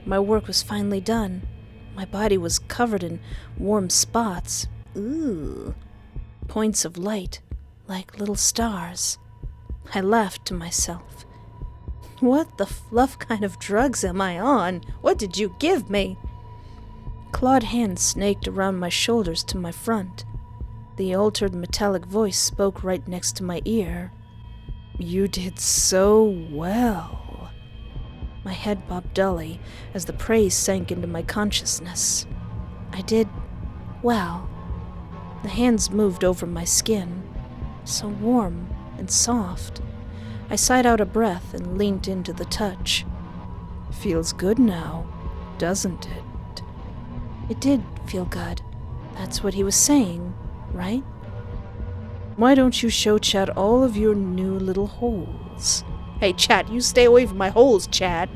My work was finally done. My body was covered in warm spots. Ooh. Points of light, like little stars. I laughed to myself. What the fluff kind of drugs am I on? What did you give me? Clawed hands snaked around my shoulders to my front. The altered metallic voice spoke right next to my ear. You did so well. My head bobbed dully as the praise sank into my consciousness. I did well. The hands moved over my skin, so warm and soft. I sighed out a breath and leaned into the touch. Feels good now, doesn't it? It did feel good. That's what he was saying, right? Why don't you show Chat all of your new little holes? Hey, Chat, you stay away from my holes, Chat.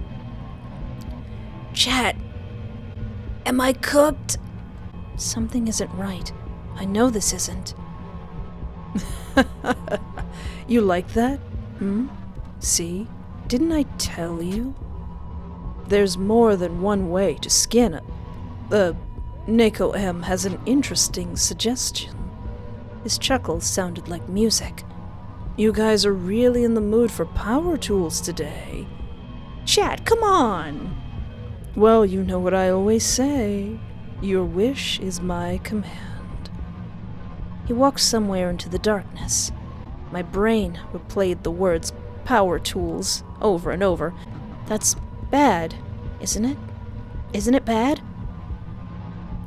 Chat, am I cooked? Something isn't right. I know this isn't. You like that? See? Didn't I tell you? There's more than one way to skin a... Neko M has an interesting suggestion. His chuckles sounded like music. You guys are really in the mood for power tools today. Chat, come on! Well, you know what I always say. Your wish is my command. He walked somewhere into the darkness. My brain replayed the words power tools over and over. That's bad, isn't it? Isn't it bad?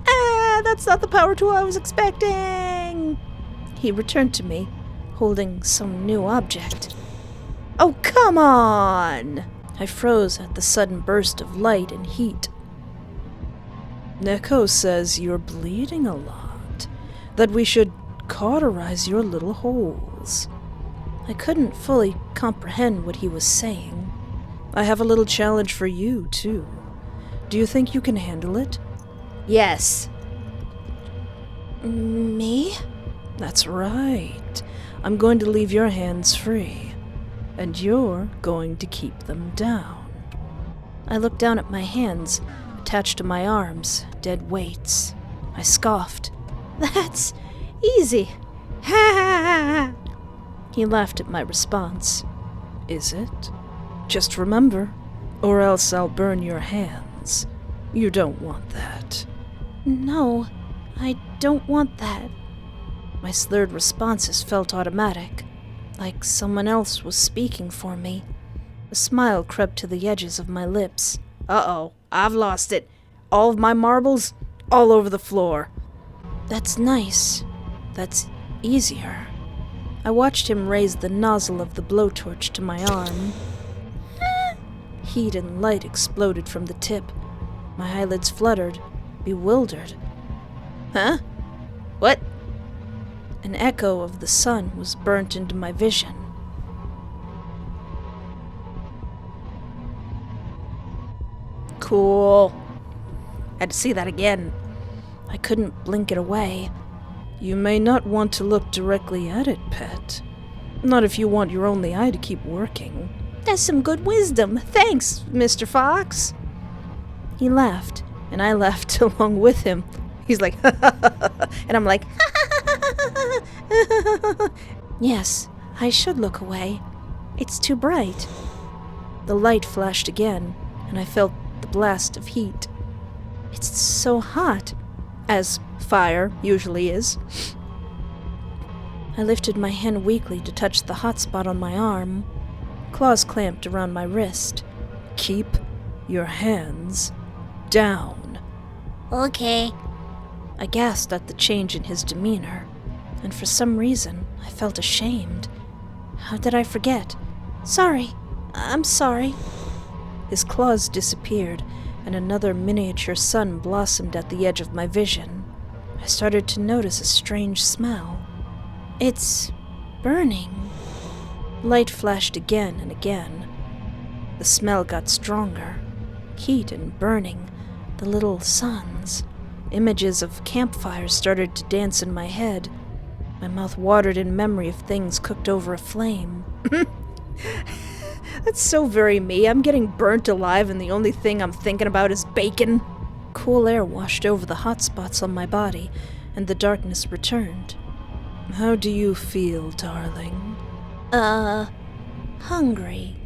Ah, that's not the power tool I was expecting! He returned to me, holding some new object. Oh, come on! I froze at the sudden burst of light and heat. Neko says you're bleeding a lot, that we should cauterize your little holes. I couldn't fully comprehend what he was saying. I have a little challenge for you, too. Do you think you can handle it? Yes. Me? That's right. I'm going to leave your hands free, and you're going to keep them down. I looked down at my hands, attached to my arms, dead weights. I scoffed. That's easy. Ha! He laughed at my response. Is it? Just remember, or else I'll burn your hands. You don't want that. No, I don't want that. My slurred responses felt automatic, like someone else was speaking for me. A smile crept to the edges of my lips. Uh-oh, I've lost it. All of my marbles, all over the floor. That's nice. That's easier. I watched him raise the nozzle of the blowtorch to my arm. Heat and light exploded from the tip. My eyelids fluttered, bewildered. Huh? What? An echo of the sun was burnt into my vision. Cool. Had to see that again. I couldn't blink it away. You may not want to look directly at it, pet. Not if you want your only eye to keep working. That's some good wisdom. Thanks, Mr. Fox. He laughed, and I laughed along with him. He's like, and I'm like, yes, I should look away. It's too bright. The light flashed again, and I felt the blast of heat. It's so hot, as fire usually is. I lifted my hand weakly to touch the hot spot on my arm. Claws clamped around my wrist. Keep your hands down. Okay. I gasped at the change in his demeanor, and for some reason I felt ashamed. How did I forget? Sorry. I'm sorry. His claws disappeared, and another miniature sun blossomed at the edge of my vision. I started to notice a strange smell. It's burning. Light flashed again and again. The smell got stronger. Heat and burning, the little suns. Images of campfires started to dance in my head. My mouth watered in memory of things cooked over a flame. That's so very me. I'm getting burnt alive and the only thing I'm thinking about is bacon. Cool air washed over the hot spots on my body, and the darkness returned. How do you feel, darling? Hungry.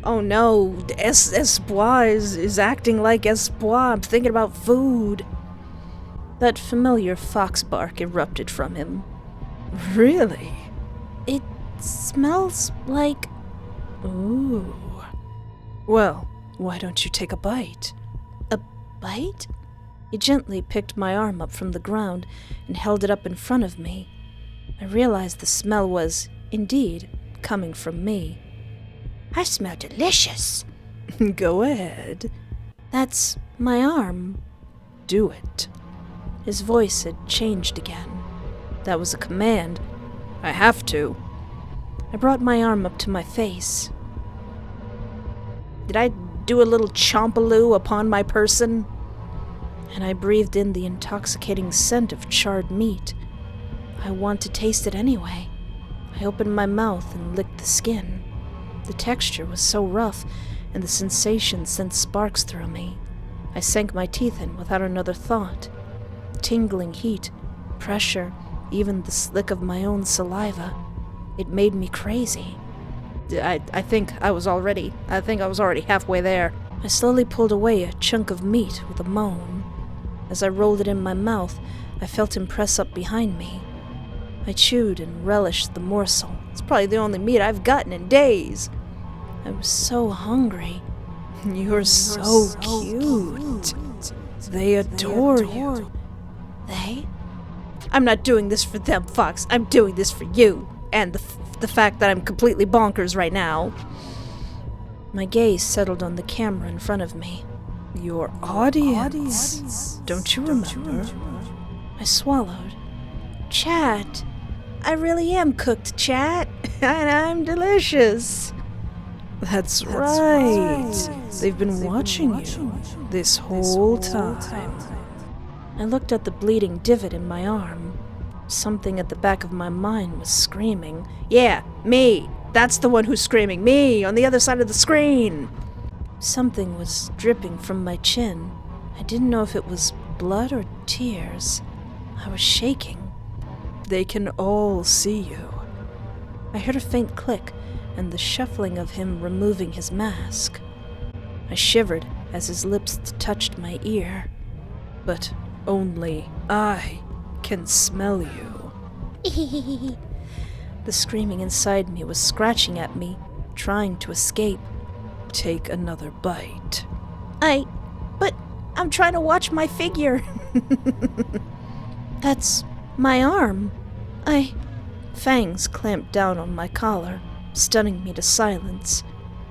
Oh no, Espoir is acting like Espoir. I'm thinking about food. That familiar fox bark erupted from him. Really? It smells like... Ooh. Well, why don't you take a bite? A bite? He gently picked my arm up from the ground and held it up in front of me. I realized the smell was, indeed, coming from me. I smell delicious. Go ahead. That's my arm. Do it. His voice had changed again. That was a command. I have to. I brought my arm up to my face. Did I do a little chompaloo upon my person? And I breathed in the intoxicating scent of charred meat. I want to taste it anyway. I opened my mouth and licked the skin. The texture was so rough, and the sensation sent sparks through me. I sank my teeth in without another thought. Tingling heat, pressure, even the slick of my own saliva. It made me crazy. I think I was already halfway there. I slowly pulled away a chunk of meat with a moan. As I rolled it in my mouth, I felt him press up behind me. I chewed and relished the morsel. It's probably the only meat I've gotten in days. I was so hungry. You're so cute. They adore you. They? I'm not doing this for them, Fox. I'm doing this for you. And the fact that I'm completely bonkers right now. My gaze settled on the camera in front of me. Your audience. Don't you remember? I swallowed. Chat. I really am cooked, chat. And I'm delicious. That's right. They've been watching you this whole time. I looked at the bleeding divot in my arm. Something at the back of my mind was screaming. Yeah, me! That's the one who's screaming. Me! On the other side of the screen! Something was dripping from my chin. I didn't know if it was blood or tears. I was shaking. They can all see you. I heard a faint click and the shuffling of him removing his mask. I shivered as his lips touched my ear. But only I can smell you. The screaming inside me was scratching at me, trying to escape. Take another bite. But I'm trying to watch my figure. That's my arm. Fangs clamped down on my collar, stunning me to silence.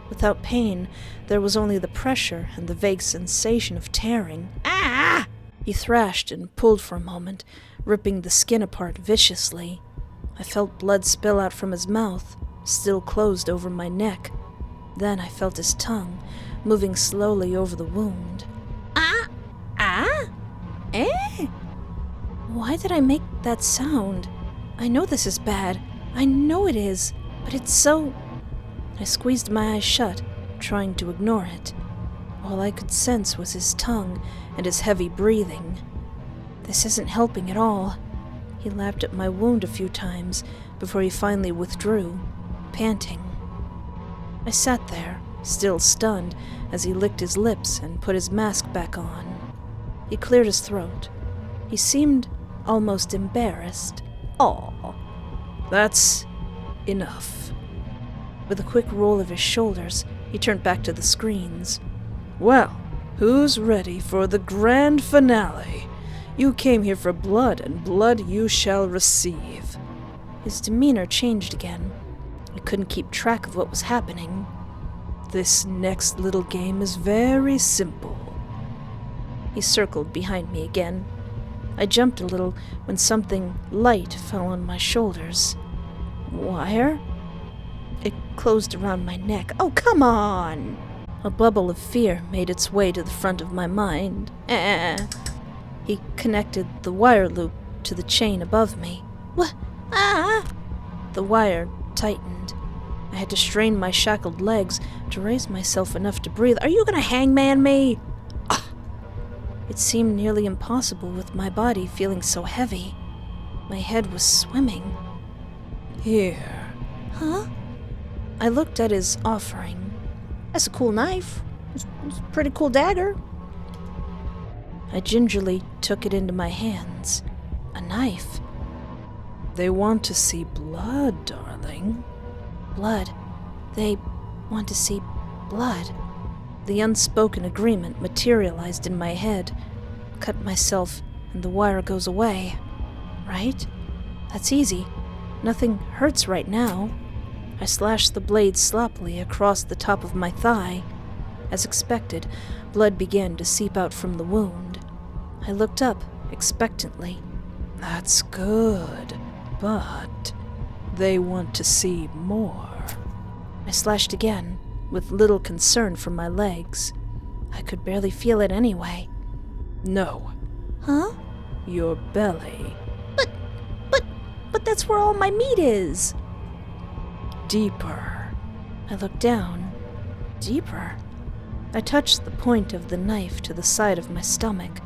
Without pain, there was only the pressure and the vague sensation of tearing. Ah! He thrashed and pulled for a moment, ripping the skin apart viciously. I felt blood spill out from his mouth, still closed over my neck. Then I felt his tongue, moving slowly over the wound. Why did I make that sound? I know this is bad. I know it is, but it's so... I squeezed my eyes shut, trying to ignore it. All I could sense was his tongue and his heavy breathing. This isn't helping at all. He lapped at my wound a few times before he finally withdrew, panting. I sat there, still stunned, as he licked his lips and put his mask back on. He cleared his throat. He seemed almost embarrassed. Aw. That's enough. With a quick roll of his shoulders, he turned back to the screens. Well, who's ready for the grand finale? You came here for blood, and blood you shall receive. His demeanor changed again. I couldn't keep track of what was happening. This next little game is very simple. He circled behind me again. I jumped a little when something light fell on my shoulders. Wire? It closed around my neck. Oh, come on! A bubble of fear made its way to the front of my mind. He connected the wire loop to the chain above me. What? The wire tightened. I had to strain my shackled legs to raise myself enough to breathe. Are you gonna hangman me? It seemed nearly impossible with my body feeling so heavy. My head was swimming. Here. Huh? I looked at his offering. That's a cool knife. It's a pretty cool dagger. I gingerly took it into my hands. A knife. They want to see blood, darling. Blood. They want to see blood. The unspoken agreement materialized in my head. Cut myself, and the wire goes away. Right? That's easy. Nothing hurts right now. I slashed the blade sloppily across the top of my thigh. As expected, blood began to seep out from the wound. I looked up expectantly. That's good, but they want to see more. I slashed again, with little concern for my legs. I could barely feel it anyway. No. Huh? Your belly. But that's where all my meat is. Deeper. I looked down. Deeper. I touched the point of the knife to the side of my stomach.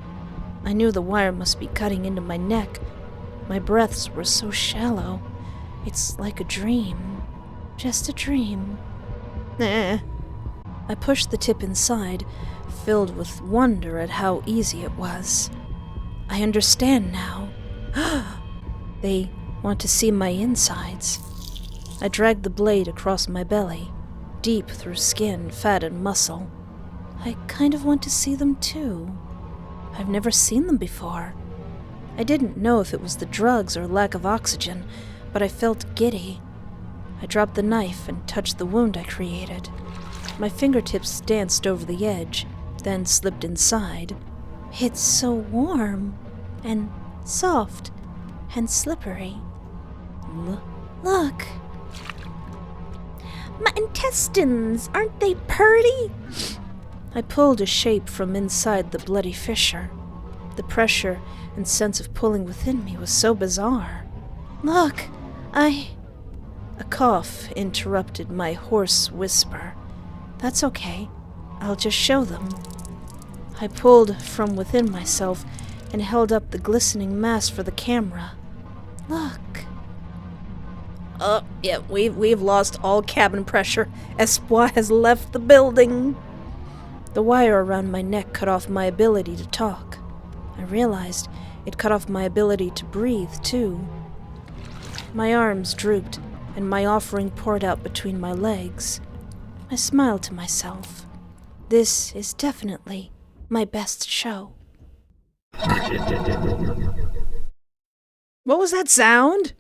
I knew the wire must be cutting into my neck. My breaths were so shallow. It's like a dream. Just a dream. I pushed the tip inside, filled with wonder at how easy it was. I understand now. They want to see my insides. I dragged the blade across my belly, deep through skin, fat, and muscle. I kind of want to see them too. I've never seen them before. I didn't know if it was the drugs or lack of oxygen, but I felt giddy. I dropped the knife and touched the wound I created. My fingertips danced over the edge, then slipped inside. It's so warm, and soft, and slippery. Look. My intestines, aren't they purty? I pulled a shape from inside the bloody fissure. The pressure and sense of pulling within me was so bizarre. Look, A cough interrupted my hoarse whisper. That's okay. I'll just show them. I pulled from within myself and held up the glistening mass for the camera. Look. Oh, yeah, we've lost all cabin pressure. Espoir has left the building. The wire around my neck cut off my ability to talk. I realized it cut off my ability to breathe, too. My arms drooped, and my offering poured out between my legs. I smiled to myself. This is definitely my best show. What was that sound?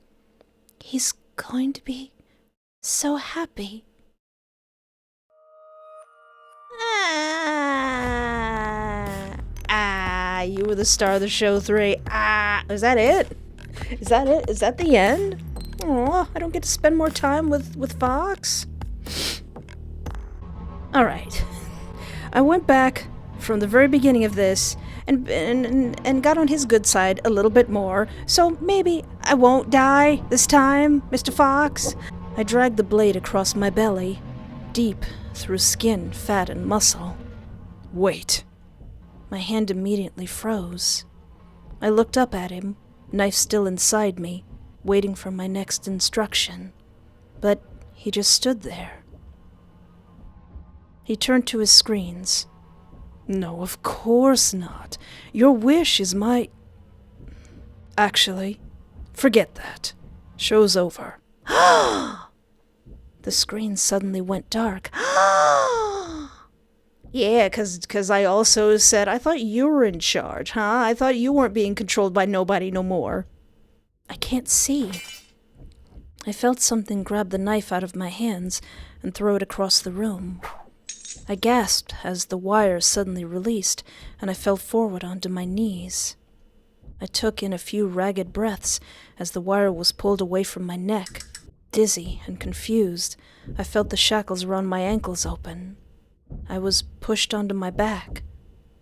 He's going to be so happy. You were the star of the show 3. Is that it? Is that it? Is that the end? Aw, I don't get to spend more time with Fox? Alright. I went back from the very beginning of this and got on his good side a little bit more, so maybe I won't die this time, Mr. Fox. I dragged the blade across my belly, deep through skin, fat, and muscle. Wait. My hand immediately froze. I looked up at him, knife still inside me, waiting for my next instruction. But he just stood there. He turned to his screens. No, of course not. Your wish is my... Actually, forget that. Show's over. The screen suddenly went dark. Yeah, 'cause I also said, I thought you were in charge, huh? I thought you weren't being controlled by nobody no more. I can't see. I felt something grab the knife out of my hands and throw it across the room. I gasped as the wire suddenly released, and I fell forward onto my knees. I took in a few ragged breaths as the wire was pulled away from my neck. Dizzy and confused, I felt the shackles around my ankles open. I was pushed onto my back.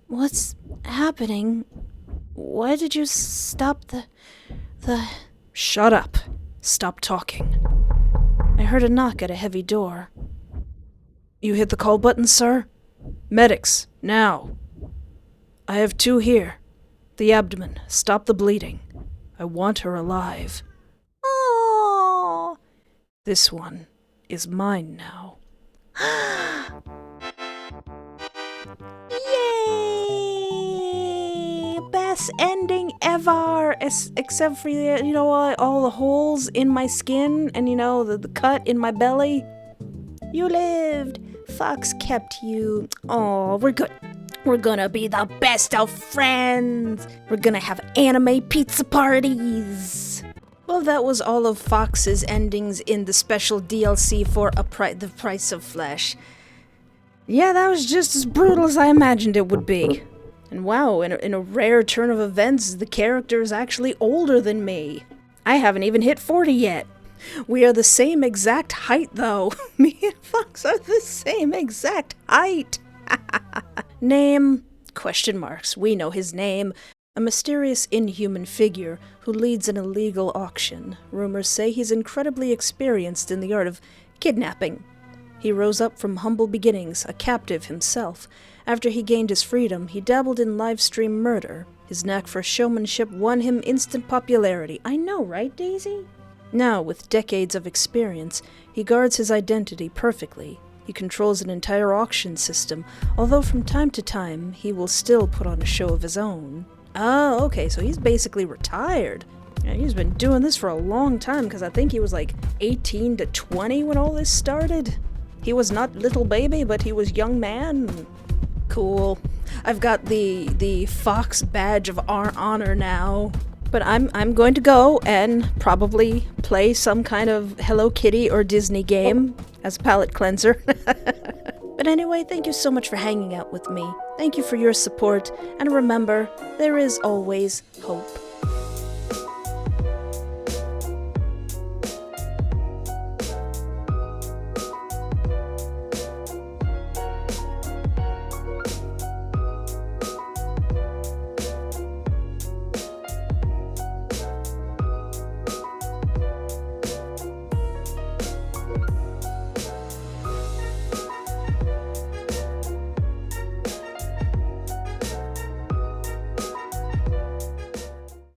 What's happening? Why did you stop the... Shut up. Stop talking. I heard a knock at a heavy door. You hit the call button, sir? Medics, now. I have 2 here. The abdomen. Stop the bleeding. I want her alive. Oh! This one is mine now. Yay! Best ending ever! Except for, all the holes in my skin and, the cut in my belly. You lived. Fox kept you. Oh, we're good. We're gonna be the best of friends. We're gonna have anime pizza parties. Well, that was all of Fox's endings in the special DLC for The Price of Flesh. Yeah, that was just as brutal as I imagined it would be. And wow, in a rare turn of events, the character is actually older than me. I haven't even hit 40 yet. We are the same exact height, though. Me and Fox are the same exact height. Name? Question marks. We know his name. A mysterious inhuman figure who leads an illegal auction. Rumors say he's incredibly experienced in the art of kidnapping. He rose up from humble beginnings, a captive himself. After he gained his freedom, he dabbled in live-stream murder. His knack for showmanship won him instant popularity. I know, right, Daisy? Now, with decades of experience, he guards his identity perfectly. He controls an entire auction system, although from time to time, he will still put on a show of his own. Oh, okay, so he's basically retired. Yeah, he's been doing this for a long time, because I think he was like 18 to 20 when all this started. He was not little baby, but he was young man. Cool. I've got the Fox badge of honor now. But I'm going to go and probably play some kind of Hello Kitty or Disney game as a palate cleanser. But anyway, thank you so much for hanging out with me. Thank you for your support, and remember, there is always hope.